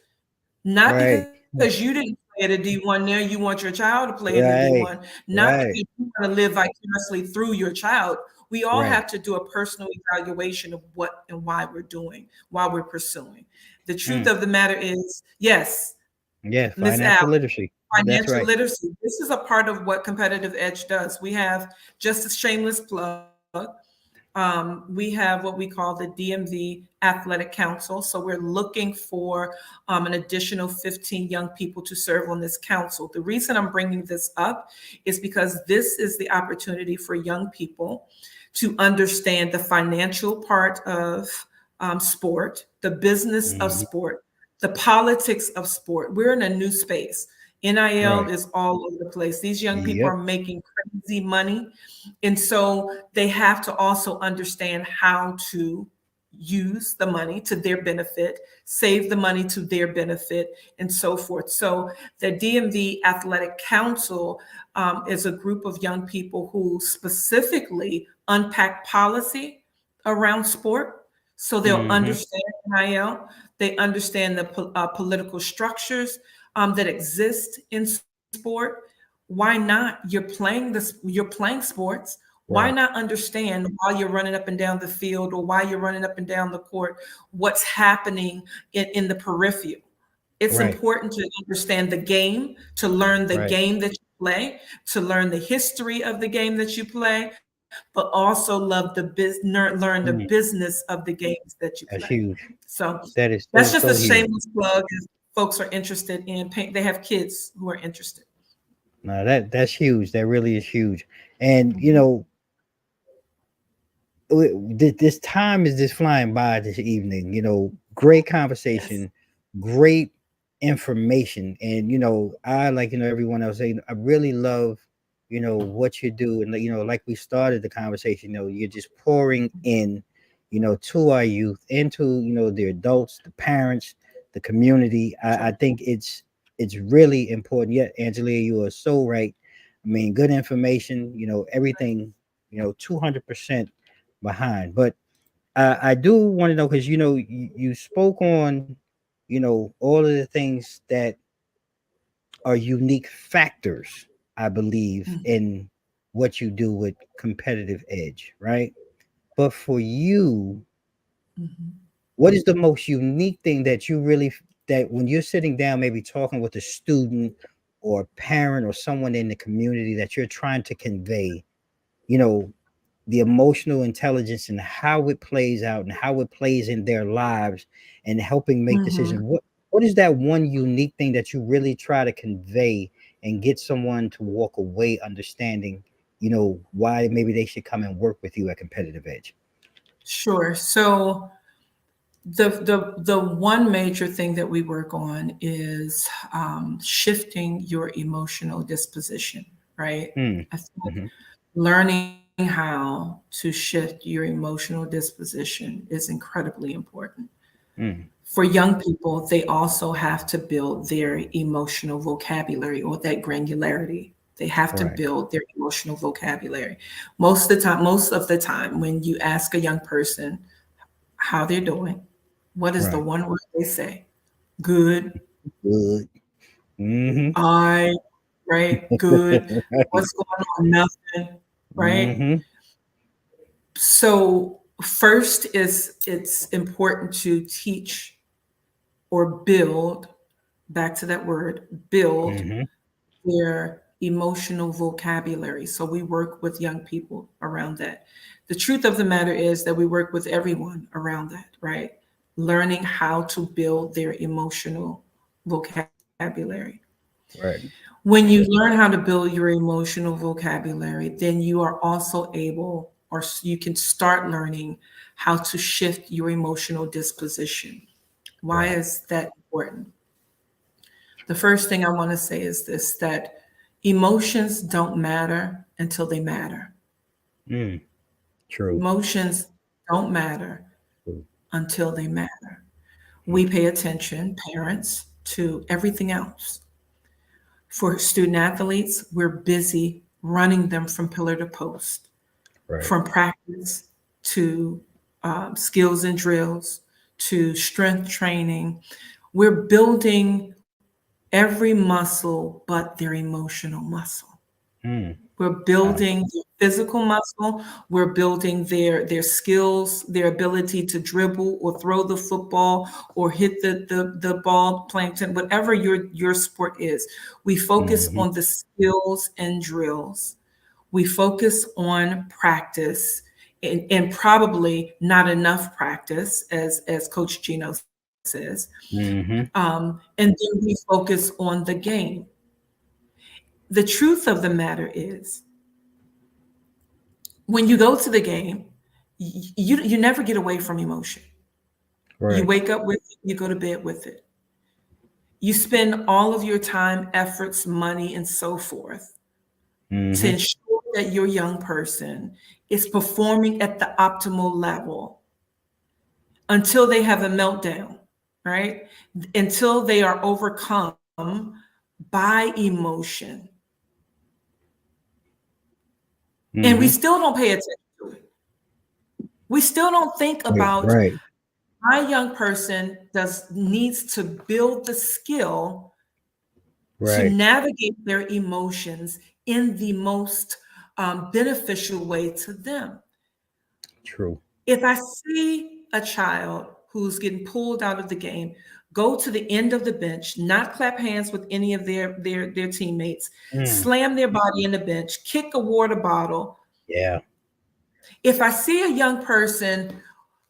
not Right. because you didn't play at a D1 there, you want your child to play at a D1, Right. not because Right. you want to live vicariously through your child. We all Right. have to do a personal evaluation of what and why we're doing, why we're pursuing. The truth Mm. of the matter is, yes, Yeah. Miss Al, Financial literacy. That's financial right. literacy. This is a part of what Competitive Edge does. We have, just a shameless plug, we have what we call the DMV Athletic Council. So we're looking for an additional 15 young people to serve on this council. The reason I'm bringing this up is because this is the opportunity for young people to understand the financial part of sport, the business of Mm-hmm. sport, the politics of sport. We're in a new space. NIL Right. is all over the place. These young people Yep. are making crazy money. And so they have to also understand how to use the money to their benefit, save the money to their benefit, and so forth. So the DMV Athletic Council is a group of young people who specifically unpack policy around sport. So they'll Mm-hmm. understand NIL, they understand the political structures that exist in sport. Why not? You're playing sports. Why Right. not understand while you're running up and down the field or while you're running up and down the court what's happening in the peripheral? It's Right. important to understand the game, to learn the Right. game that you play, to learn the history of the game that you play, but also love the learn the Mm. business of the games that you play. That's huge. So That that's is just a so huge. shameless plug. If folks are interested in paint, they have kids who are interested. No, that's huge. That really is huge. And Mhm. this time is just flying by this evening. Great Yes. conversation, great information, and I, like everyone else saying, I really love what you do, and like we started the conversation. You're just pouring in, to our youth, into the adults, the parents, the community. I Sure. think it's really important. Yet, Angelia, you are so right. I mean, good information. Everything. 200% behind. But I do want to know because you spoke on all of the things that are unique factors, I believe, Mhm. in what you do with competitive edge, right? But for you, Mhm. what is the most unique thing that you really that when you're sitting down, maybe talking with a student or a parent or someone in the community that you're trying to convey, you know, the emotional intelligence and how it plays out and how it plays in their lives and helping make decisions. Mhm. What is that one unique thing that you really try to convey and get someone to walk away understanding, why maybe they should come and work with you at Competitive Edge? Sure. So the one major thing that we work on is shifting your emotional disposition, right? Mm. I think Hmm. learning how to shift your emotional disposition is incredibly important. Mm. For young people, they also have to build their emotional vocabulary or that granularity. They have to Right. build their emotional vocabulary. Most of the time, when you ask a young person how they're doing, what is the Right. one word they say? Good, Good. Mm-hmm. I, right? Good. Right. What's going on? Nothing, right? Mm-hmm. So first is it's important to teach or build, back to that word, build Mm-hmm. their emotional vocabulary. So we work with young people around that. The truth of the matter is that we work with everyone around that, right? Learning how to build their emotional vocabulary. Right. When you learn how to build your emotional vocabulary, then you are also able, or you can start learning how to shift your emotional disposition. Why Right. is that important? The first thing I want to say is this, that emotions don't matter until they matter. Mm. True. Emotions don't matter True. until they matter. Mm. We pay attention, parents, to everything else. For student athletes, we're busy running them from pillar to post, Right. from practice to skills and drills to strength training. We're building every muscle but their emotional muscle. Mm. We're Wow. building their physical muscle. We're building their skills, their ability to dribble or throw the football or hit the ball, plankton, whatever your sport is. We focus Mm-hmm. on the skills and drills. We focus on practice and probably not enough practice, as Coach Gino says. Mm-hmm. And then we focus on the game. The truth of the matter is, when you go to the game, you never get away from emotion. You Right. wake up with it, you go to bed with it. You spend all of your time, efforts, money, and so forth to Mm-hmm. ensure that your young person is performing at the optimal level until they have a meltdown, right? Until they are overcome by emotion. And we Mm-hmm. still don't pay attention to it. We still don't think Right. about Right. my young person does needs to build the skill to Right. navigate their emotions in the most beneficial way to them. True. If I see a child who's getting pulled out of the game, go to the end of the bench, not clap hands with any of their teammates, Mm. slam their body in the bench, kick a water bottle. Yeah. If I see a young person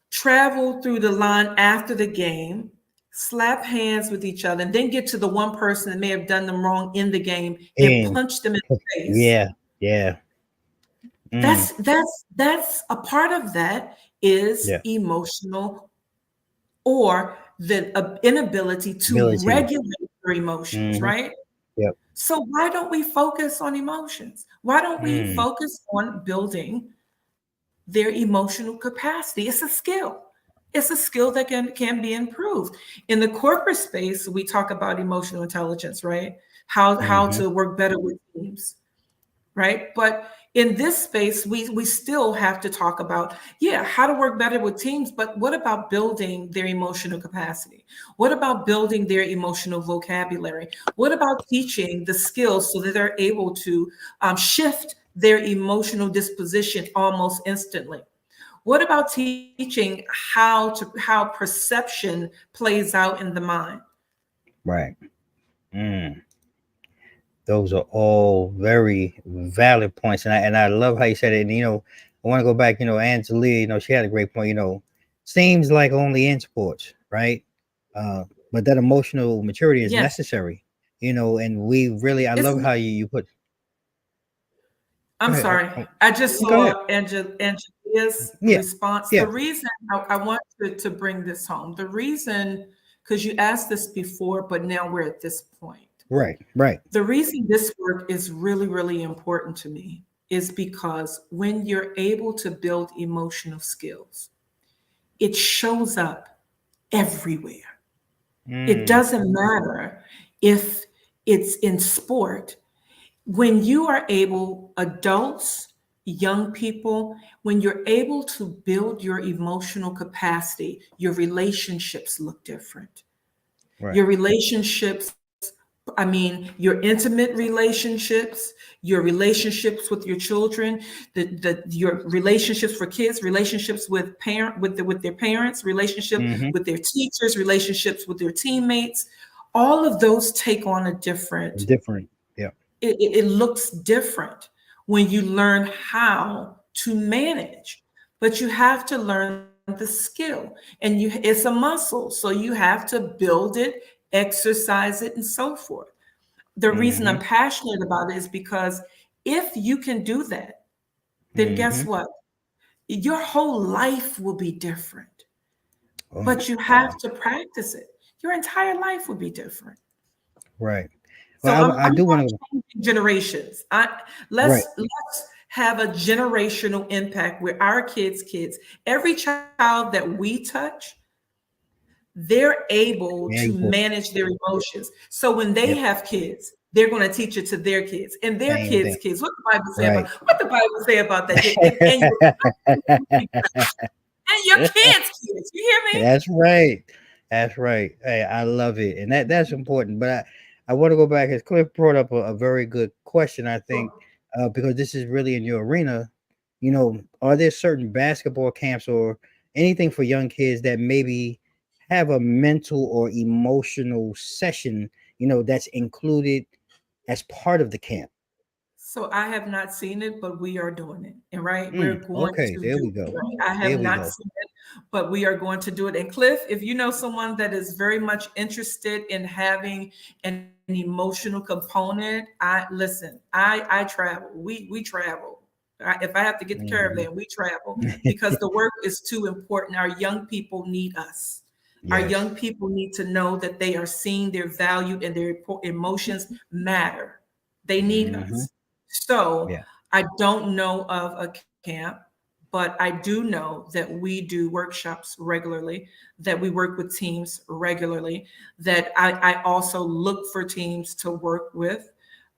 travel through the line after the game, slap hands with each other, and then get to the one person that may have done them wrong in the game and And punch them in the face. yeah. Yeah. Mm. That's a part of that is Yeah. emotional, or the inability to Ability. regulate your emotions, Mm-hmm. right? Yep. So why don't we focus on emotions? Why don't we Mm. focus on building their emotional capacity? It's a skill. It's a skill that can be improved. In the corporate space, we talk about emotional intelligence, right? How Mm-hmm. to work better with teams, right? But in this space, we still have to talk about, yeah, how to work better with teams, but what about building their emotional capacity? What about building their emotional vocabulary? What about teaching the skills so that they're able to shift their emotional disposition almost instantly? What about teaching how perception plays out in the mind? Right. Mm. Those are all very valid points, and I love how you said it. And I want to go back. Angelia, she had a great point. Seems like only in sports, right? But that emotional maturity is Yes, necessary. And we really, I it's. love how you put. Go I'm ahead. sorry. I just Go ahead. saw Angelia's Yeah. response. Yeah. The reason I want to bring this home, the reason, because you asked this before, but now we're at this point. Right. Right. The reason this work is really, really important to me is because when you're able to build emotional skills, it shows up everywhere. It Mm. doesn't matter if it's in sport. When you are able, adults, young people, when you're able to build your emotional capacity, your relationships look different. Right. Your relationships, I mean, your intimate relationships, your relationships with your children, your relationships for kids, relationships with with their parents, relationship Mm-hmm. with their teachers, relationships with their teammates, all of those take on a different, Different. Yeah. it looks different when you learn how to manage. But you have to learn the skill, and it's a muscle, so you have to build it, exercise it, and so forth. The reason I'm Mm-hmm. passionate about it is because if you can do that, then guess Mm-hmm. what? Your whole life will be different. Oh, But you have wow. to practice it. Your entire life will be different. Right. So Well, I I'm do want not to. changing generations. Right. Let's have a generational impact where our kids, every child that we touch, they're able to Very important. manage their emotions. So when they Yep. have kids, they're going to teach it to their kids and their Same kids' thing. kids. Right. What the Bible say about that? And your kids' kids. You hear me? That's right. That's right. Hey, I love it, and that's important. But I want to go back. As Cliff brought up a very good question, I think, because this is really in your arena. Are there certain basketball camps or anything for young kids that maybe have a mental or emotional session? That's included as part of the camp. So I have not seen it, but we are doing it. And right, we're going Okay, to there do we it. go. Right? I There have we not go. seen it, but we are going to do it. And Cliff, if you know someone that is very much interested in having an emotional component, I listen. I travel. We travel. If I have to get the Hmm. caravan, we travel because the work is too important. Our young people need us. Our Yes. young people need to know that they are seen, they're valued, and their emotions matter. They need Hmm. us. So Yeah. I don't know of a camp, but I do know that we do workshops regularly, that we work with teams regularly, that I also look for teams to work with.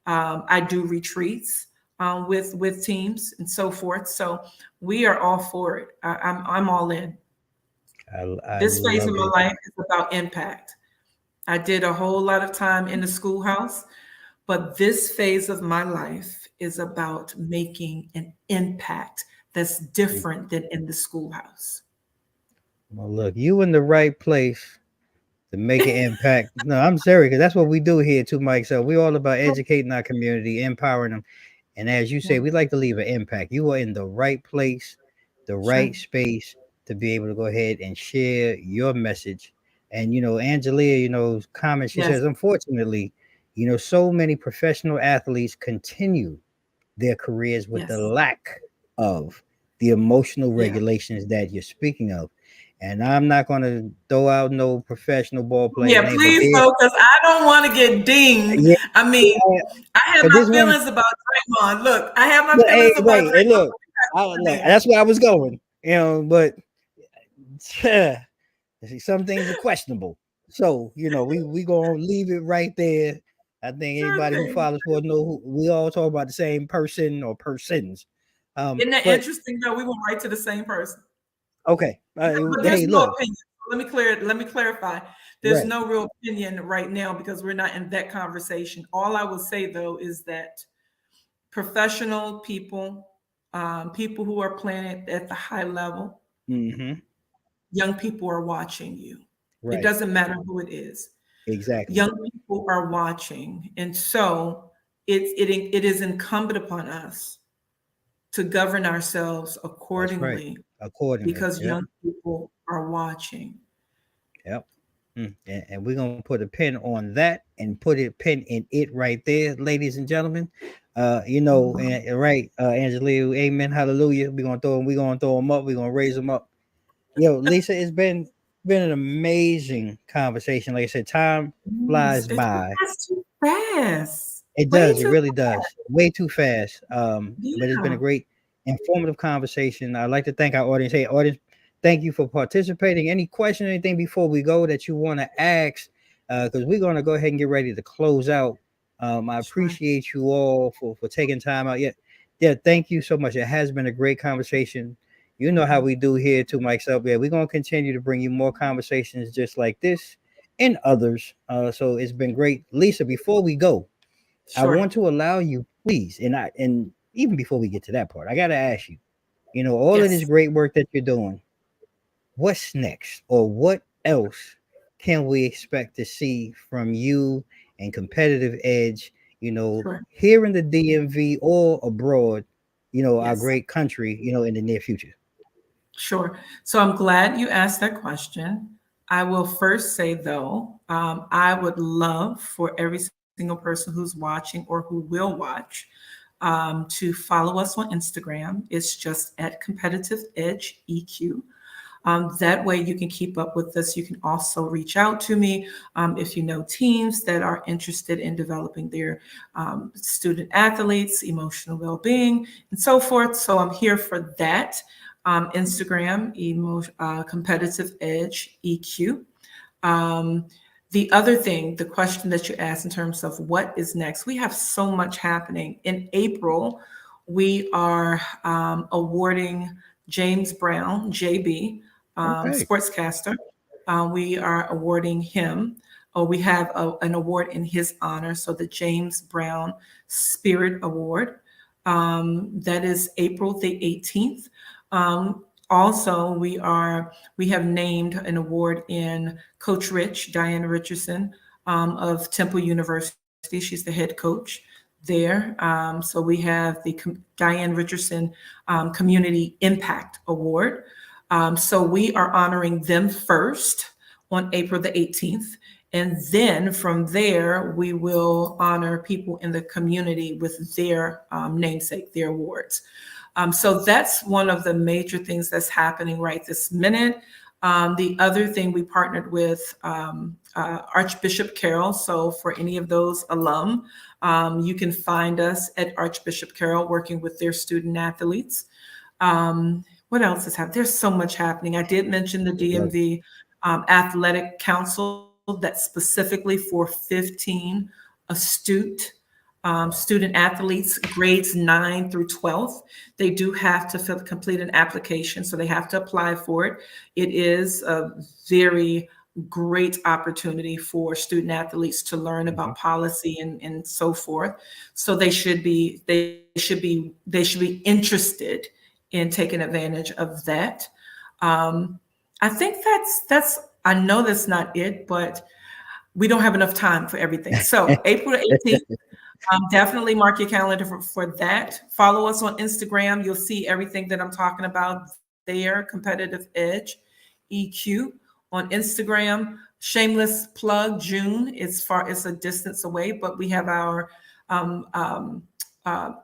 I do retreats with teams and so forth. So we are all for it. I'm all in. I This phase of love my it. life is about impact. I did a whole lot of time in the schoolhouse, but this phase of my life is about making an impact that's different than in the schoolhouse. Well, look, you in the right place to make an impact. No, I'm serious because that's what we do here too, Mike. So we're all about educating our community, empowering them, and as you Yeah, say, we like to leave an impact. You are in the right place, the sure. right space to be able to go ahead and share your message. And Angelia, comment she Yes, says, unfortunately, so many professional athletes continue their careers with the yes. lack of the emotional Yeah. regulations that you're speaking of. And I'm not going to throw out no professional ball players' Yeah, name, but please, there, though, because I don't want to get dinged. yeah, I mean, I have because this my one, feelings about Draymond. Look, I have my look, feelings hey, about right, and Draymond. look, look, Damn. that's where I was going, but some things are questionable. So we gonna leave it right there. I think Sure anybody who thing. follows for know we all talk about the same person or persons. Isn't that But interesting, though? We went right to the same person. okay, But there's hey, no look, opinion. Let me clarify. There's right. no real opinion right now because we're not in that conversation. All I will say though is that professional people, people who are playing at the high level, Mm-hmm. Young people are watching you. It Right. doesn't matter who it is. Exactly. Young people are watching. And so it is incumbent upon us to govern ourselves That's right. accordingly Accordingly. because Yep. young people are watching. Yep. And we're gonna put a pin on that and put a pin in it right there, ladies and gentlemen. Right, Angela, amen, hallelujah. We're gonna throw them up, we're gonna raise them up. Yo, Lisa, it's been an amazing conversation. Like I said, time Yes, flies it by. passed too fast. It Way does. It too really does. Way too fast. But it's been a yeah. great, informative conversation. I'd like to thank our audience. Hey, audience, thank you for participating. Any question, anything before we go that you want to ask? Because we're going to go ahead and get ready to close out. I Sure. appreciate you all for taking time out. Yeah. Thank you so much. It has been a great conversation. You know how Mhm. we do here too, Mike. So yeah, we're going to continue to bring you more conversations just like this and others. So it's been great, Lisa. Before we go, I Sure. want to allow you, please, and even before we get to that part, I gotta ask you, all of this Yes. great work that you're doing, what's next? Or what else can we expect to see from you and Competitive Edge, Sure. here in the DMV or abroad, our Yes. great country, in the near future? Sure. So I'm glad you asked that question. I will first say, though, I would love for every single person who's watching or who will watch to follow us on Instagram. It's just at Competitive Edge EQ. That way, you can keep up with us. You can also reach out to me if you know teams that are interested in developing their student athletes, emotional well being, and so forth. So I'm here for that. Instagram, Competitive Edge EQ. Um, the other thing, the question that you asked in terms of what is next, we have so much happening. In April, we are awarding James Brown, JB, Okay. sportscaster. We are awarding him, or we have an award in his honor. So the James Brown Spirit Award. That is April the 18th. Also, we have named an award in Coach Rich, Diana Richardson of Temple University. She's the head coach there. So we have the Diane Richardson Community Impact Award. So we are honoring them first on April the 18th. And then from there, we will honor people in the community with their namesake, their awards. So that's one of the major things that's happening right this minute. The other thing, we partnered with Archbishop Carroll. So for any of those alum, you can find us at Archbishop Carroll working with their student athletes. What else is happening? There's so much happening. I did mention the Love it. DMV Athletic Council that's specifically for 15 astute student athletes, grades 9 through 12th. They do have to complete an application, so they have to apply for it. It is a very great opportunity for student athletes to learn Mhm. about policy and so forth. So they should be interested in taking advantage of that. Um, I think that's I know that's not it, but we don't have enough time for everything. So April 18th, definitely mark your calendar for that. Follow us on Instagram. You'll see everything that I'm talking about there. Competitive Edge, EQ on Instagram. Shameless plug. June. It's a distance away, but we have our um, um,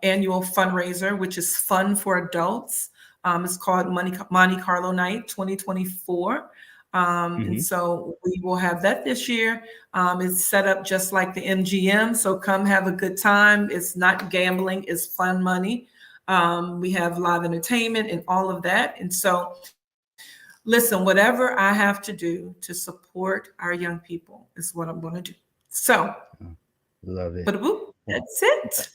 annual fundraiser, which is fun for adults. It's called Monte Carlo Night 2024. And Mhm. so we will have that this year. It's set up just like the MGM. So come have a good time. It's not gambling, it's fun money. We have live entertainment and all of that. And so, listen, whatever I have to do to support our young people is what I'm going to do. So, Love it. but that's it.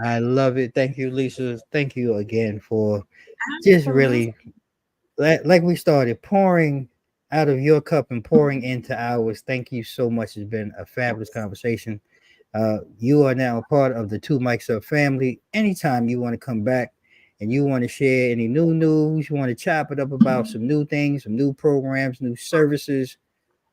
I love it. Thank you, Lisa. Thank you again for just Absolutely. really, like we started, pouring out of your cup and pouring into ours. Thank you so much. It's been a fabulous Yes. conversation. You are now a part of the Two Mics Up family. Anytime you want to come back and you want to share any new news, you want to chop it up about some new things, some new programs, new services,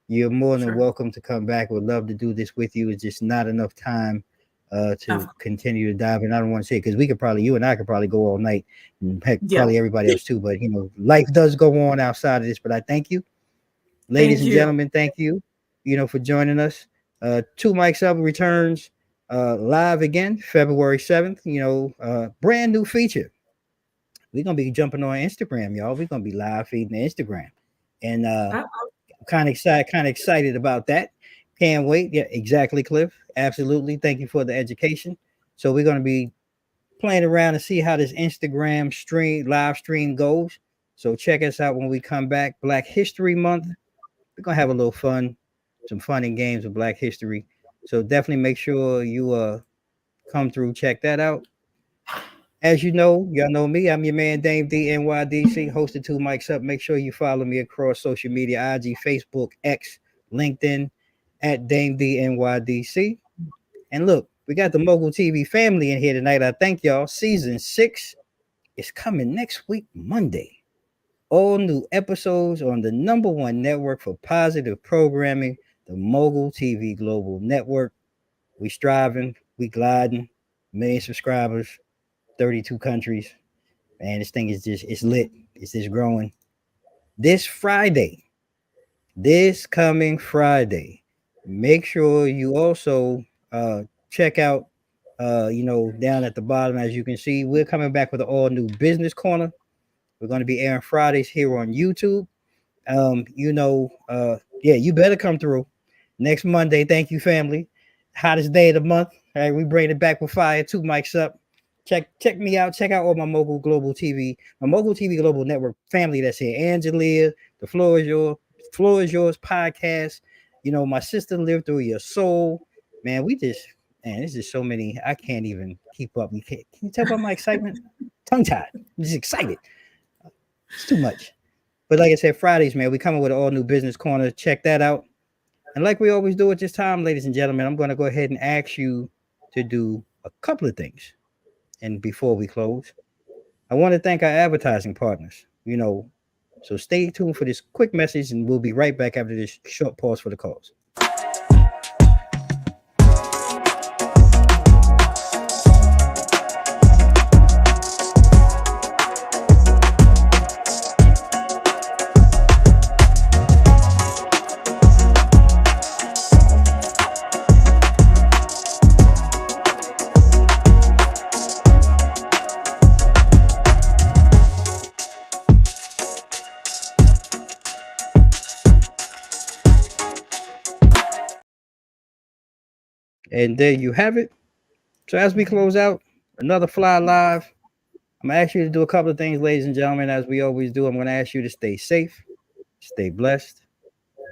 you're more than Sure. welcome to come back. Would love to do this with you. It's just not enough time to Of- continue to dive in. I don't want to say because we could probably, you and I could probably go all night, and heck, Yeah. probably everybody else too. But life does go on outside of this. But I thank you, ladies Thank and you. gentlemen. Thank you, for joining us. Two Mics Up returns live again February 7th. Brand new feature. We're gonna be jumping on Instagram, y'all. We're gonna be live feeding the Instagram, and Uh, kind of excited about that. Can't wait. Yeah, exactly, Cliff. Absolutely. Thank you for the education. So we're gonna be playing around and see how this Instagram live stream goes. So check us out when we come back. Black History Month. We're gonna have a little fun, some fun and games with Black History. So definitely make sure you come through, check that out. As you know, y'all know me. I'm your man Dame DNYDC, hosted Two Mics Up. Make sure you follow me across social media: IG, Facebook, X, LinkedIn, at Dame DNYDC. And look, we got the Mogul TV family in here tonight. I thank y'all. Season 6 is coming next week, Monday. All new episodes on the #1 network for positive programming, the Mogul TV Global Network. We striving, we gliding, million subscribers, 32 countries. Man, this thing is it's lit. It's just growing. This Friday, this coming Friday, make sure you also check out down at the bottom, as you can see, we're coming back with an all new business corner. We're going to be airing Fridays here on YouTube. Yeah, you better come through next Monday. Thank you, family. Hottest day of the month. All right, we bring it back with fire. Two Mics Up. Check me out. Check out all my Mogul TV Global Network family that's here. Angelia, the floor is yours. Floor is yours podcast. My sister lived through your soul. Man, there's just so many. I can't even keep up. Can you tell by my excitement? Tongue tied. I'm just excited. It's too much. But like I said, Fridays, man, we coming with an all new business corner. Check that out. And like we always do at this time, ladies and gentlemen, I'm going to go ahead and ask you to do a couple of things. And before we close, I want to thank our advertising partners. So stay tuned for this quick message, and we'll be right back after this short pause for the calls. And there you have it. So as we close out another Fly Live, I'm going to ask you to do a couple of things, ladies and gentlemen, as we always do. I'm going to ask you to stay safe, stay blessed.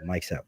Mike's out.